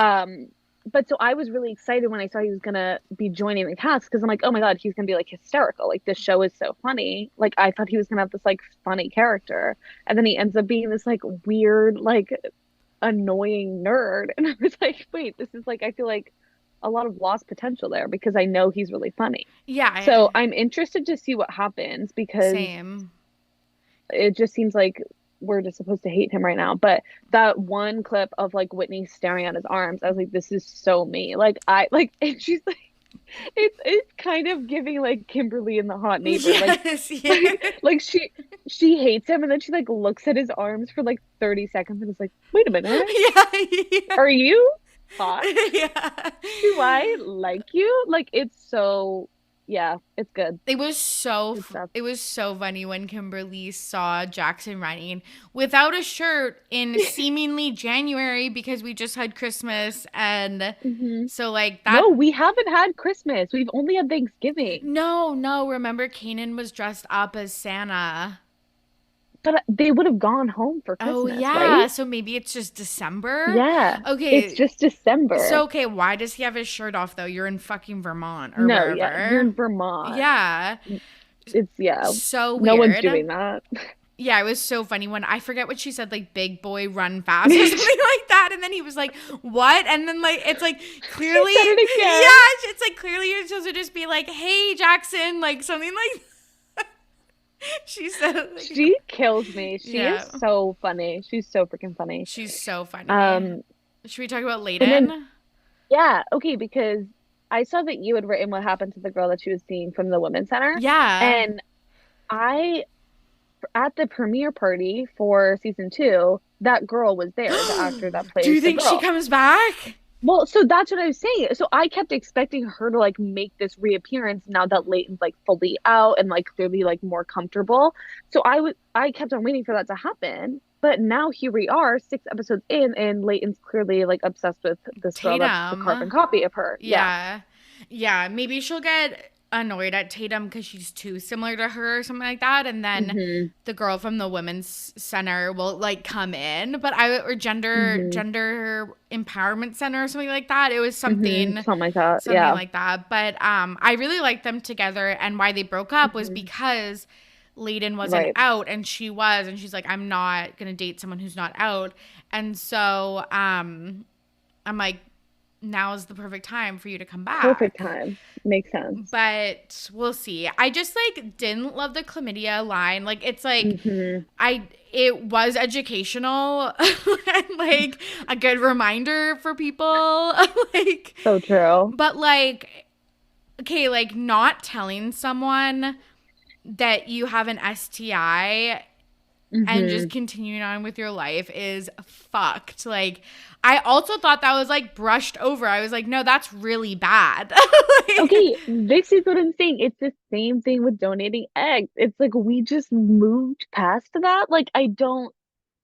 But so I was really excited when I saw he was gonna be joining the cast because I'm like, oh my God, he's gonna be like hysterical. Like this show is so funny. Like I thought he was gonna have this like funny character, and then he ends up being this like weird, like annoying nerd. And I was like, wait, this is like I feel like a lot of lost potential there because I know he's really funny. Yeah, So I'm interested to see what happens because same. it just seems like we're just supposed to hate him right now. But that one clip of like Whitney staring at his arms, I was like, this is so me. Like I like and she's like It's kind of giving like Kimberly in The Hot Neighbor. Like Yes, yeah. like she hates him and then she like looks at his arms for like 30 seconds and is like, wait a minute, Yeah, are you hot? yeah. Do I like you? Like it's so yeah, it's good. Good stuff. It was so funny when Kimberly saw Jackson running without a shirt in seemingly January because we just had Christmas and Hmm. so like that. No, we haven't had Christmas. We've only had Thanksgiving. No, no, remember Kanan was dressed up as Santa. But they would have gone home for Oh Christmas, yeah, right? so maybe it's just December. Yeah. It's Okay, just December. so okay, why does he have his shirt off though? You're in fucking Vermont or No, yeah, you're wherever. in Vermont. Yeah. It's yeah. So No one's weird. doing that. Yeah, it was so funny when I forget what she said, like big boy run fast or something like that. And then he was like, what? And then like it's like clearly She said it again. yeah, it's like clearly you're supposed to just be like, hey Jackson, like something like she said like, She kills me. She yeah. is so funny. She's so freaking funny. She's so funny. Um, Should we talk about and then Layden? yeah, okay, because I saw that you had written what happened to the girl that she was seeing from the women's center, Yeah. and I at the premiere party for season 2, that girl was there, the actor that Do you plays the think she girl. comes back? Well, so that's what I was saying. So I kept expecting her to like make this reappearance now that Leighton's like fully out and like clearly like more comfortable. So I kept on waiting for that to happen. But now here we are, 6 episodes in, and Leighton's clearly like obsessed with this girl that's the carbon Tatum. copy of her. Yeah. Yeah. Yeah. Maybe she'll get annoyed at Tatum because she's too similar to her or something like that. And then Hmm. the girl from the women's center will like come in. But or Hmm. gender empowerment center or something like that. It was Hmm. something Something like that. something Yeah. like that. But I really liked them together and why they broke up was Hmm. because Layden wasn't Right. out and she was and she's like, I'm not gonna date someone who's not out. And so I'm like, now is the perfect time for you to come Perfect back. time. Makes sense. But we'll see. I just like didn't love the chlamydia line. Like it's like Hmm. it was educational and like a good reminder for people. Like So true. but like okay, like not telling someone that you have an STI and Hmm. just continuing on with your life is fucked. Like, I also thought that was like brushed over. I was like, no, that's really bad. Like, Okay, this is what I'm saying. It's the same thing with donating eggs. It's like we just moved past that. Like I don't,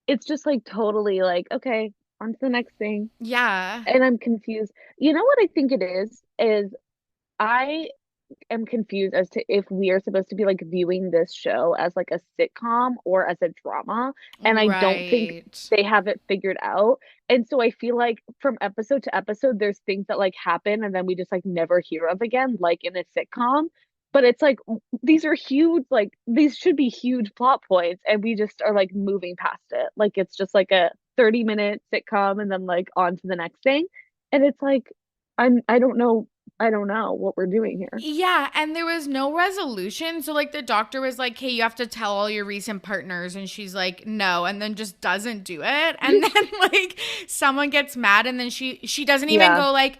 it's just like totally like, okay, on to the next thing. yeah. And I'm confused. You know what I think it is I am confused as to if we are supposed to be like viewing this show as like a sitcom or as a drama. And I don't think Right. they have it figured out. And so I feel like from episode to episode, there's things that like happen and then we just like never hear of again, like in a sitcom. But it's like these are huge, like these should be huge plot points, and we just are like moving past it. Like it's just like a 30-minute sitcom and then like on to the next thing. And it's like I don't know what we're doing here. Yeah, and there was no resolution. So like the doctor was like, "Hey, you have to tell all your recent partners." And she's like, "No," and then just doesn't do it. And then like someone gets mad and then she doesn't even Yeah. go like,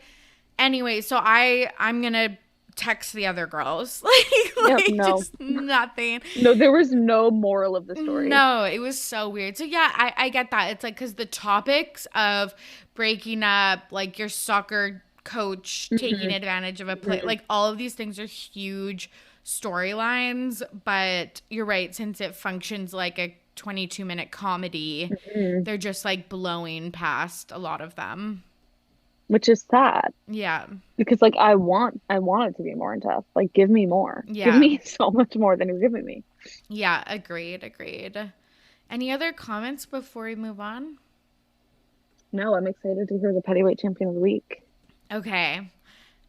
"Anyway, so I'm going to text the other girls." Like Yep. like No. just nothing. No, there was no moral of the story. No, it was so weird. So yeah, I get that. It's like cuz the topics of breaking up, like your soccer coach taking Hmm. advantage of a play, Hmm. like all of these things are huge storylines, but you're right, since it functions like a 22-minute comedy, Hmm. they're just like blowing past a lot of them. Which is sad Yeah. because like I want it to be more in depth. Like give me more. Give Yeah. me so much more than you're giving me. Yeah, agreed. Any other comments before we move on? No, I'm excited to hear the Pettyweight Champion of the Week. Okay.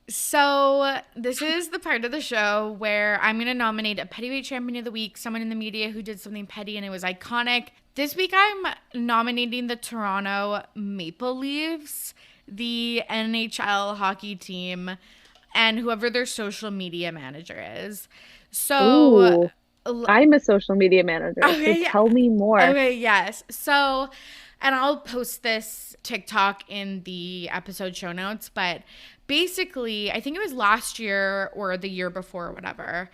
So, this is the part of the show where I'm going to nominate a Pettyweight Champion of the Week, someone in the media who did something petty and it was iconic. This week, I'm nominating the Toronto Maple Leafs, the NHL hockey team, and whoever their social media manager is. So, Ooh, I'm a social media manager, so okay, tell me more. okay, yes. So, And I'll post this TikTok in the episode show notes, but basically, I think it was last year or the year before, or whatever.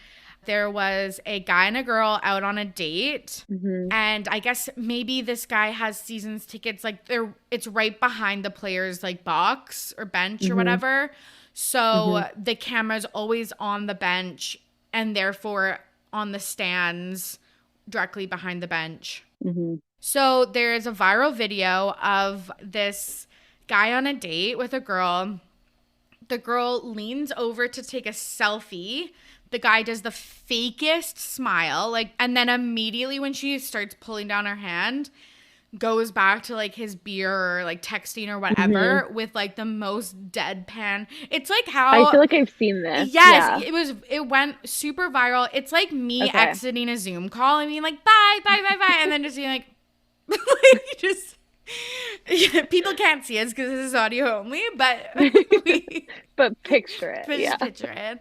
There was a guy and a girl out on a date. And I guess maybe this guy has seasons tickets, like it's right behind the player's like box or bench or whatever. So the camera's always on the bench and therefore on the stands directly behind the bench. So there's a viral video of this guy on a date with a girl. The girl leans over to take a selfie. The guy does the fakest smile, like, and then immediately when she starts pulling down her hand, goes back to like his beer or like texting or whatever with like the most deadpan. It's like how I feel like I've seen this. Yes, it went super viral. It's like me exiting a Zoom call and being like bye, and then just being like, like just people can't see us because this is audio only, but but picture it. Just picture it.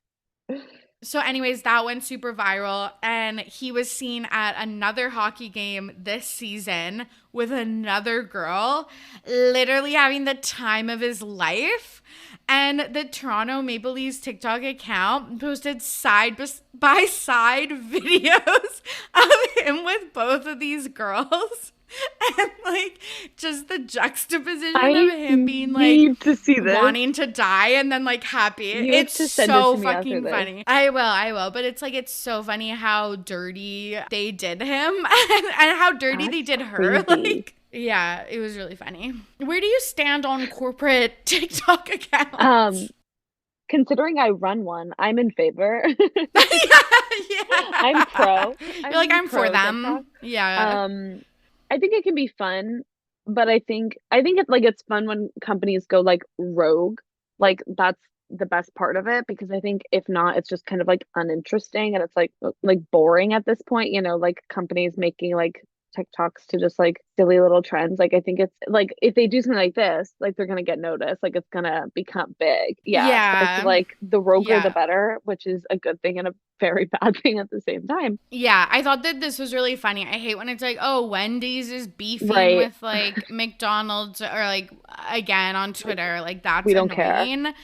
So anyways, that went super viral, and he was seen at another hockey game this season with another girl, literally having the time of his life. And the Toronto Maple Leafs TikTok account posted side by side videos of him with both of these girls. And like just the juxtaposition of him being like to see this. Wanting to die and then like happy. It's so fucking funny. I will. But it's like, it's so funny how dirty they did him and how dirty they did her. Like, yeah, it was really funny. Where do you stand on corporate TikTok accounts? Considering I run one, I'm in favor. yeah. I'm pro. I'm for them. TikTok. Yeah. I think it can be fun, but I think it's fun when companies go like rogue. Like that's the best part of it, because I think if not, it's just kind of like uninteresting and it's like boring at this point, like companies making like TikToks to just like silly little trends. Like I think it's like if they do something like this, like they're gonna get noticed, like it's gonna become big. Yeah. So like the roguer the better, which is a good thing and a very bad thing at the same time. Yeah, I thought that this was really funny. I hate when it's like, oh, Wendy's is beefing with like McDonald's or like again on Twitter. Like that's we don't annoying. Care.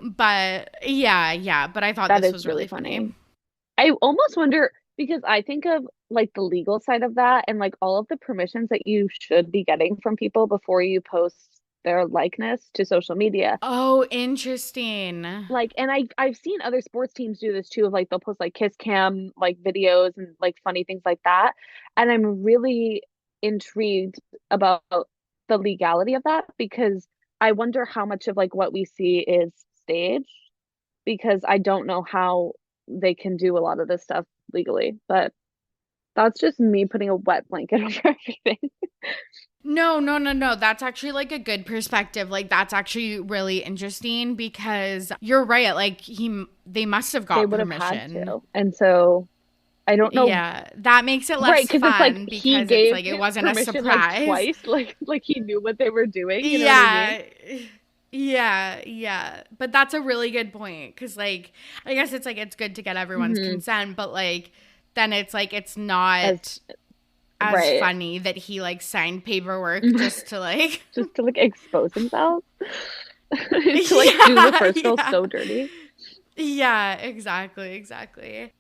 But yeah. But I thought this was really funny. I almost wonder, because I think of like the legal side of that and like all of the permissions that you should be getting from people before you post their likeness to social media. Oh, interesting. Like, and I've seen other sports teams do this too, of like they'll post like kiss cam like videos and like funny things like that. And I'm really intrigued about the legality of that, because I wonder how much of like what we see is staged, because I don't know how they can do a lot of this stuff legally. But that's just me putting a wet blanket over everything. No. That's actually like a good perspective. Like that's actually really interesting, because you're right. Like they must have got permission. Had to. And so I don't know. Yeah, that makes it less fun, it's like because it's like it wasn't a surprise. Like twice, like he knew what they were doing. You know what I mean? Yeah. But that's a really good point, because like I guess it's like it's good to get everyone's consent, but like then it's like it's not as funny that he like signed paperwork just to like expose himself. To like do the first girl so dirty. Yeah, exactly.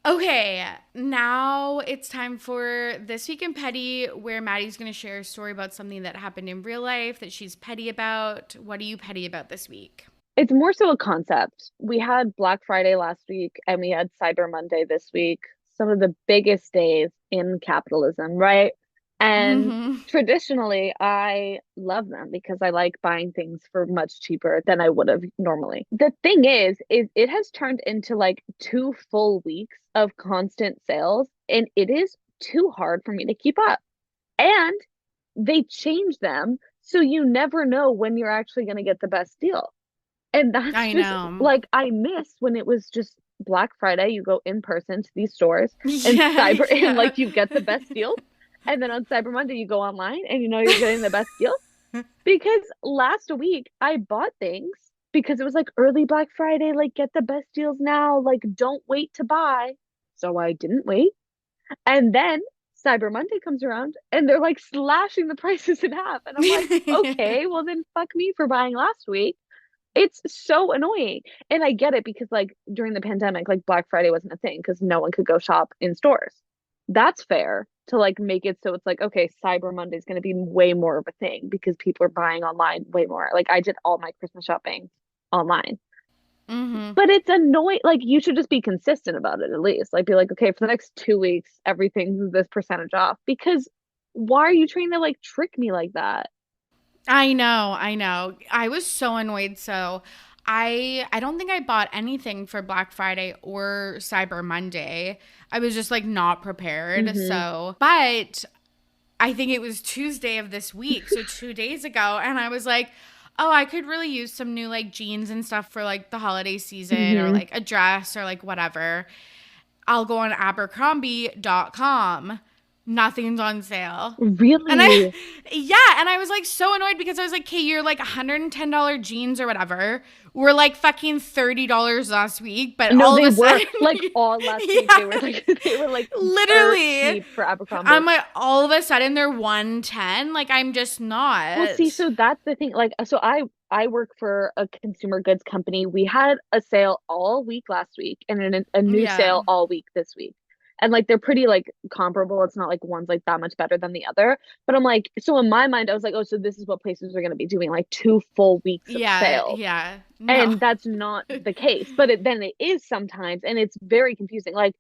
Okay, now it's time for This Week in Petty, where Maddie's going to share a story about something that happened in real life that she's petty about. What are you petty about this week? It's more so a concept. We had Black Friday last week and we had Cyber Monday this week. Some of the biggest days in capitalism, right? And traditionally, I love them because I like buying things for much cheaper than I would have normally. The thing is it has turned into like 2 full weeks of constant sales, and it is too hard for me to keep up. And they change them, so you never know when you're actually going to get the best deal. And that's like, I miss when it was just Black Friday, you go in person to these stores and and like you get the best deal. And then on Cyber Monday, you go online and you know you're getting the best deal. Because last week I bought things because it was like early Black Friday, like get the best deals now, like don't wait to buy. So I didn't wait. And then Cyber Monday comes around and they're like slashing the prices in half. And I'm like, okay, well then fuck me for buying last week. It's so annoying. And I get it because like during the pandemic, like Black Friday wasn't a thing because no one could go shop in stores. That's fair to like make it so it's like, okay, Cyber Monday is going to be way more of a thing because people are buying online way more. Like I did all my Christmas shopping online. Mm-hmm. But it's annoying. Like you should just be consistent about it at least. Like be like, okay, for the next 2 weeks, everything's this percentage off. Because why are you trying to like trick me like that? I know. I was so annoyed. So I don't think I bought anything for Black Friday or Cyber Monday. I was just like not prepared. Mm-hmm. So, but I think it was Tuesday of this week, so 2 days ago, and I was like, oh, I could really use some new like jeans and stuff for like the holiday season or like a dress or like whatever. I'll go on Abercrombie.com. Nothing's on sale. Really? And I was like so annoyed because I was like, okay, you're like $110 jeans or whatever were like fucking $30 last week, but no, all they of a were sudden, like all last week they were like literally cheap for Abercrombie. I'm like all of a sudden they're 110. Like I'm just not. Well, see, so that's the thing. Like, so I work for a consumer goods company. We had a sale all week last week and a new sale all week this week. And like they're pretty like comparable. It's not like one's like that much better than the other. But I'm like, so in my mind, I was like, oh, so this is what places are going to be doing, like 2 full weeks of sale. Yeah. No. And that's not the case. But then it is sometimes, and it's very confusing. Like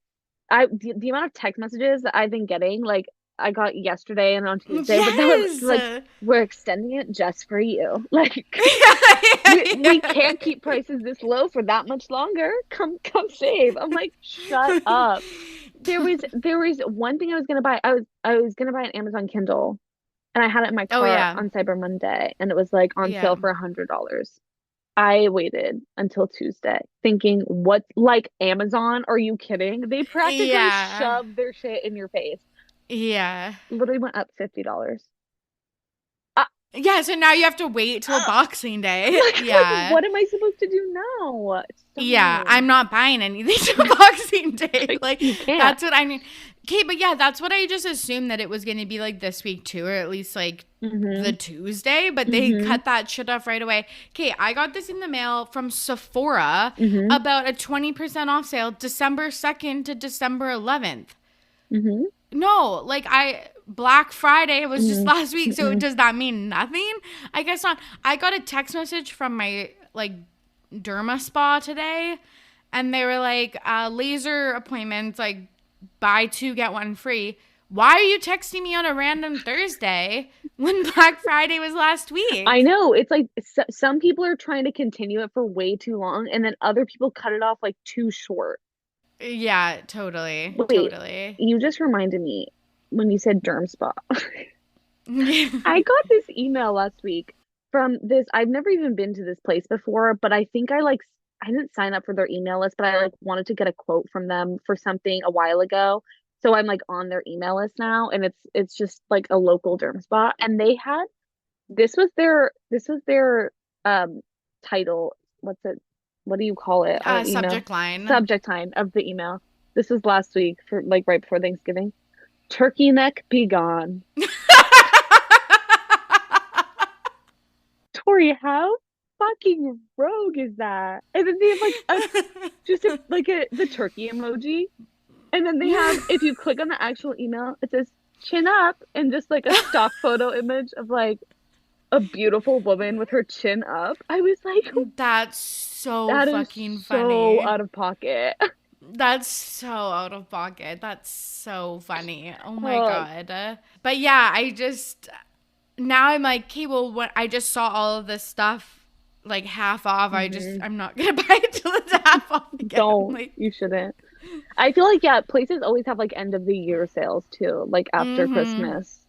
the amount of text messages that I've been getting, like I got yesterday and on Tuesday, but that was like, we're extending it just for you. Like we can't keep prices this low for that much longer. Come save. I'm like, shut up. There was one thing I was gonna buy. I was gonna buy an Amazon Kindle, and I had it in my car on Cyber Monday, and it was like on sale for $100. I waited until Tuesday, thinking, "What? Like Amazon? Are you kidding? They practically shove their shit in your face." Yeah, literally went up $50. Yeah, so now you have to wait till Boxing Day. Like, what am I supposed to do now? I'm not buying anything till Boxing Day. Like, you can't. That's what I mean. Okay, but yeah, that's what I just assumed that it was going to be like this week too, or at least like the Tuesday, but they cut that shit off right away. Okay, I got this in the mail from Sephora about a 20% off sale December 2nd to December 11th. No, like Black Friday was just last week, so does that mean nothing? I guess not. I got a text message from my like derma spa today, and they were like, laser appointments, like buy 2 get 1 free. Why are you texting me on a random Thursday when Black Friday was last week? I know. It's like some people are trying to continue it for way too long, and then other people cut it off like too short. Yeah, totally. Wait, totally. You just reminded me when you said derm spa. I got this email last week from this. I've never even been to this place before, but I think I didn't sign up for their email list, but I like wanted to get a quote from them for something a while ago. So I'm like on their email list now, and it's just like a local derm spa, and they had this was their title. What's it? What do you call it? Subject line. Subject line of the email. This was last week for like right before Thanksgiving. Turkey neck be gone. Tori, how fucking rogue is that? And then they have like the turkey emoji. And then they have, if you click on the actual email, it says chin up and just like a stock photo image of like a beautiful woman with her chin up. I was like, that's so fucking so funny. out of pocket. That's so out of pocket. That's so funny. Oh my God. But yeah, now I'm like, okay, well, when I just saw all of this stuff like half off, I'm not going to buy it till it's half off again. Don't. You shouldn't. I feel like, places always have like end of the year sales too, like after Christmas.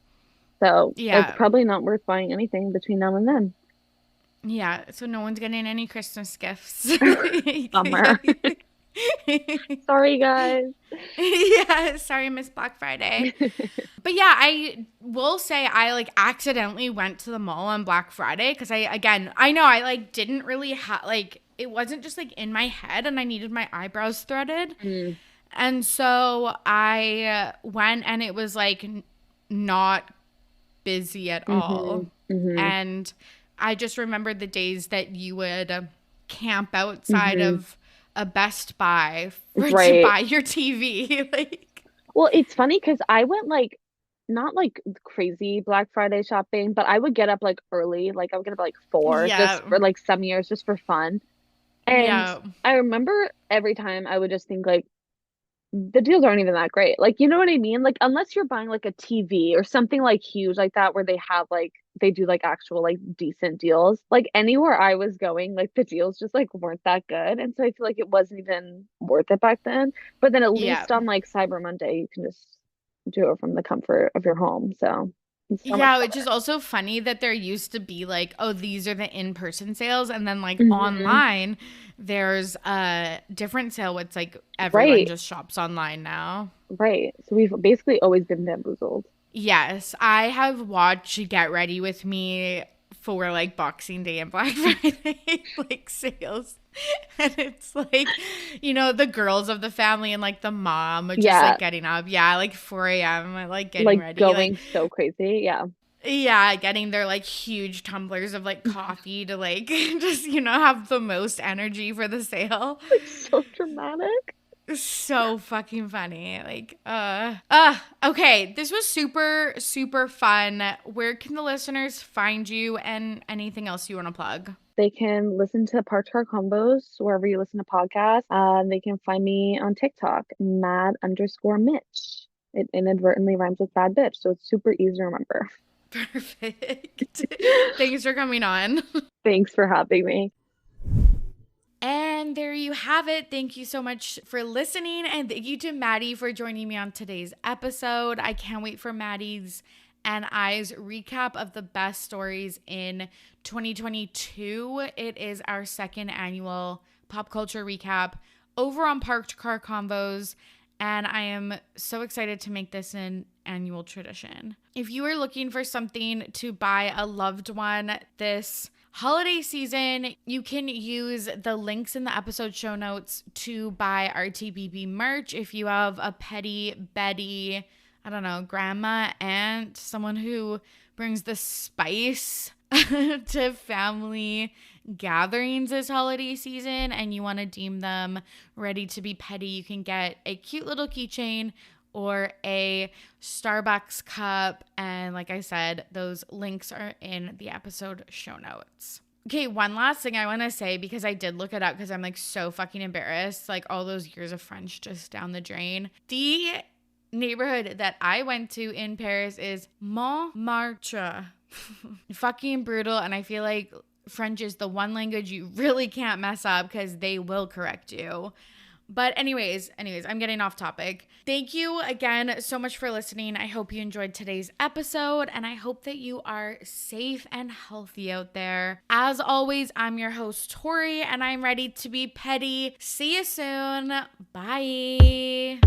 So it's probably not worth buying anything between now and then. Yeah, so no one's getting any Christmas gifts. Bummer. Sorry, guys. Yeah, sorry, Miss Black Friday. But yeah, I will say I like accidentally went to the mall on Black Friday because I know I like didn't really have like it wasn't just like in my head and I needed my eyebrows threaded. And so I went, and it was like not busy at all. And I just remembered the days that you would camp outside of a Best Buy to buy your TV. Like, well, it's funny because I went like not like crazy Black Friday shopping, but I would get up like early, like I would get up like 4 yeah, just for like some years just for fun. And yeah, I remember every time I would just think like the deals aren't even that great. Like, you know what I mean? Like, unless you're buying like a TV or something like huge like that, where they have like, they do like actual like decent deals. Like, anywhere I was going, like the deals just like weren't that good. And so I feel like it wasn't even worth it back then. But then at yeah. least on like Cyber Monday, you can just do it from the comfort of your home. So it's so much Yeah, which is also funny that there used to be like, oh, these are the in-person sales, and then like better. online, there's a different sale. It's like everyone Right, just shops online now. right. So we've basically always been bamboozled. Yes, I have watched Get Ready With Me for like Boxing Day and Black Friday like sales. And it's like, the girls of the family and like the mom are just Yeah, like getting up. Yeah, like 4 a.m. like getting like ready. Like, going so crazy. Yeah. yeah, getting their like huge tumblers of like coffee to like just, have the most energy for the sale. Like so dramatic. So fucking funny. Like, okay. This was super, super fun. Where can the listeners find you, and anything else you want to plug? They can listen to Parked Car Combos wherever you listen to podcasts. They can find me on TikTok, mad_Mitch. It inadvertently rhymes with bad bitch, so it's super easy to remember. Perfect. Thanks for coming on. Thanks for having me. And there you have it. Thank you so much for listening. And thank you to Maddie for joining me on today's episode. I can't wait for Maddie's and I's recap of the best stories in 2022. It is our second annual pop culture recap over on Parked Car Convos. And I am so excited to make this an annual tradition. If you are looking for something to buy a loved one this holiday season, you can use the links in the episode show notes to buy our TBP merch. If you have a petty Betty, I don't know, grandma, aunt, someone who brings the spice to family gatherings this holiday season and you want to deem them ready to be petty, you can get a cute little keychain or a Starbucks cup. And like I said, those links are in the episode show notes. Okay, one last thing I want to say, because I did look it up because I'm like so fucking embarrassed. Like all those years of French just down the drain. The neighborhood that I went to in Paris is Montmartre. Fucking brutal. And I feel like French is the one language you really can't mess up because they will correct you. But anyways, I'm getting off topic. Thank you again so much for listening. I hope you enjoyed today's episode, and I hope that you are safe and healthy out there. As always, I'm your host, Tori, and I'm ready to be petty. See you soon. Bye.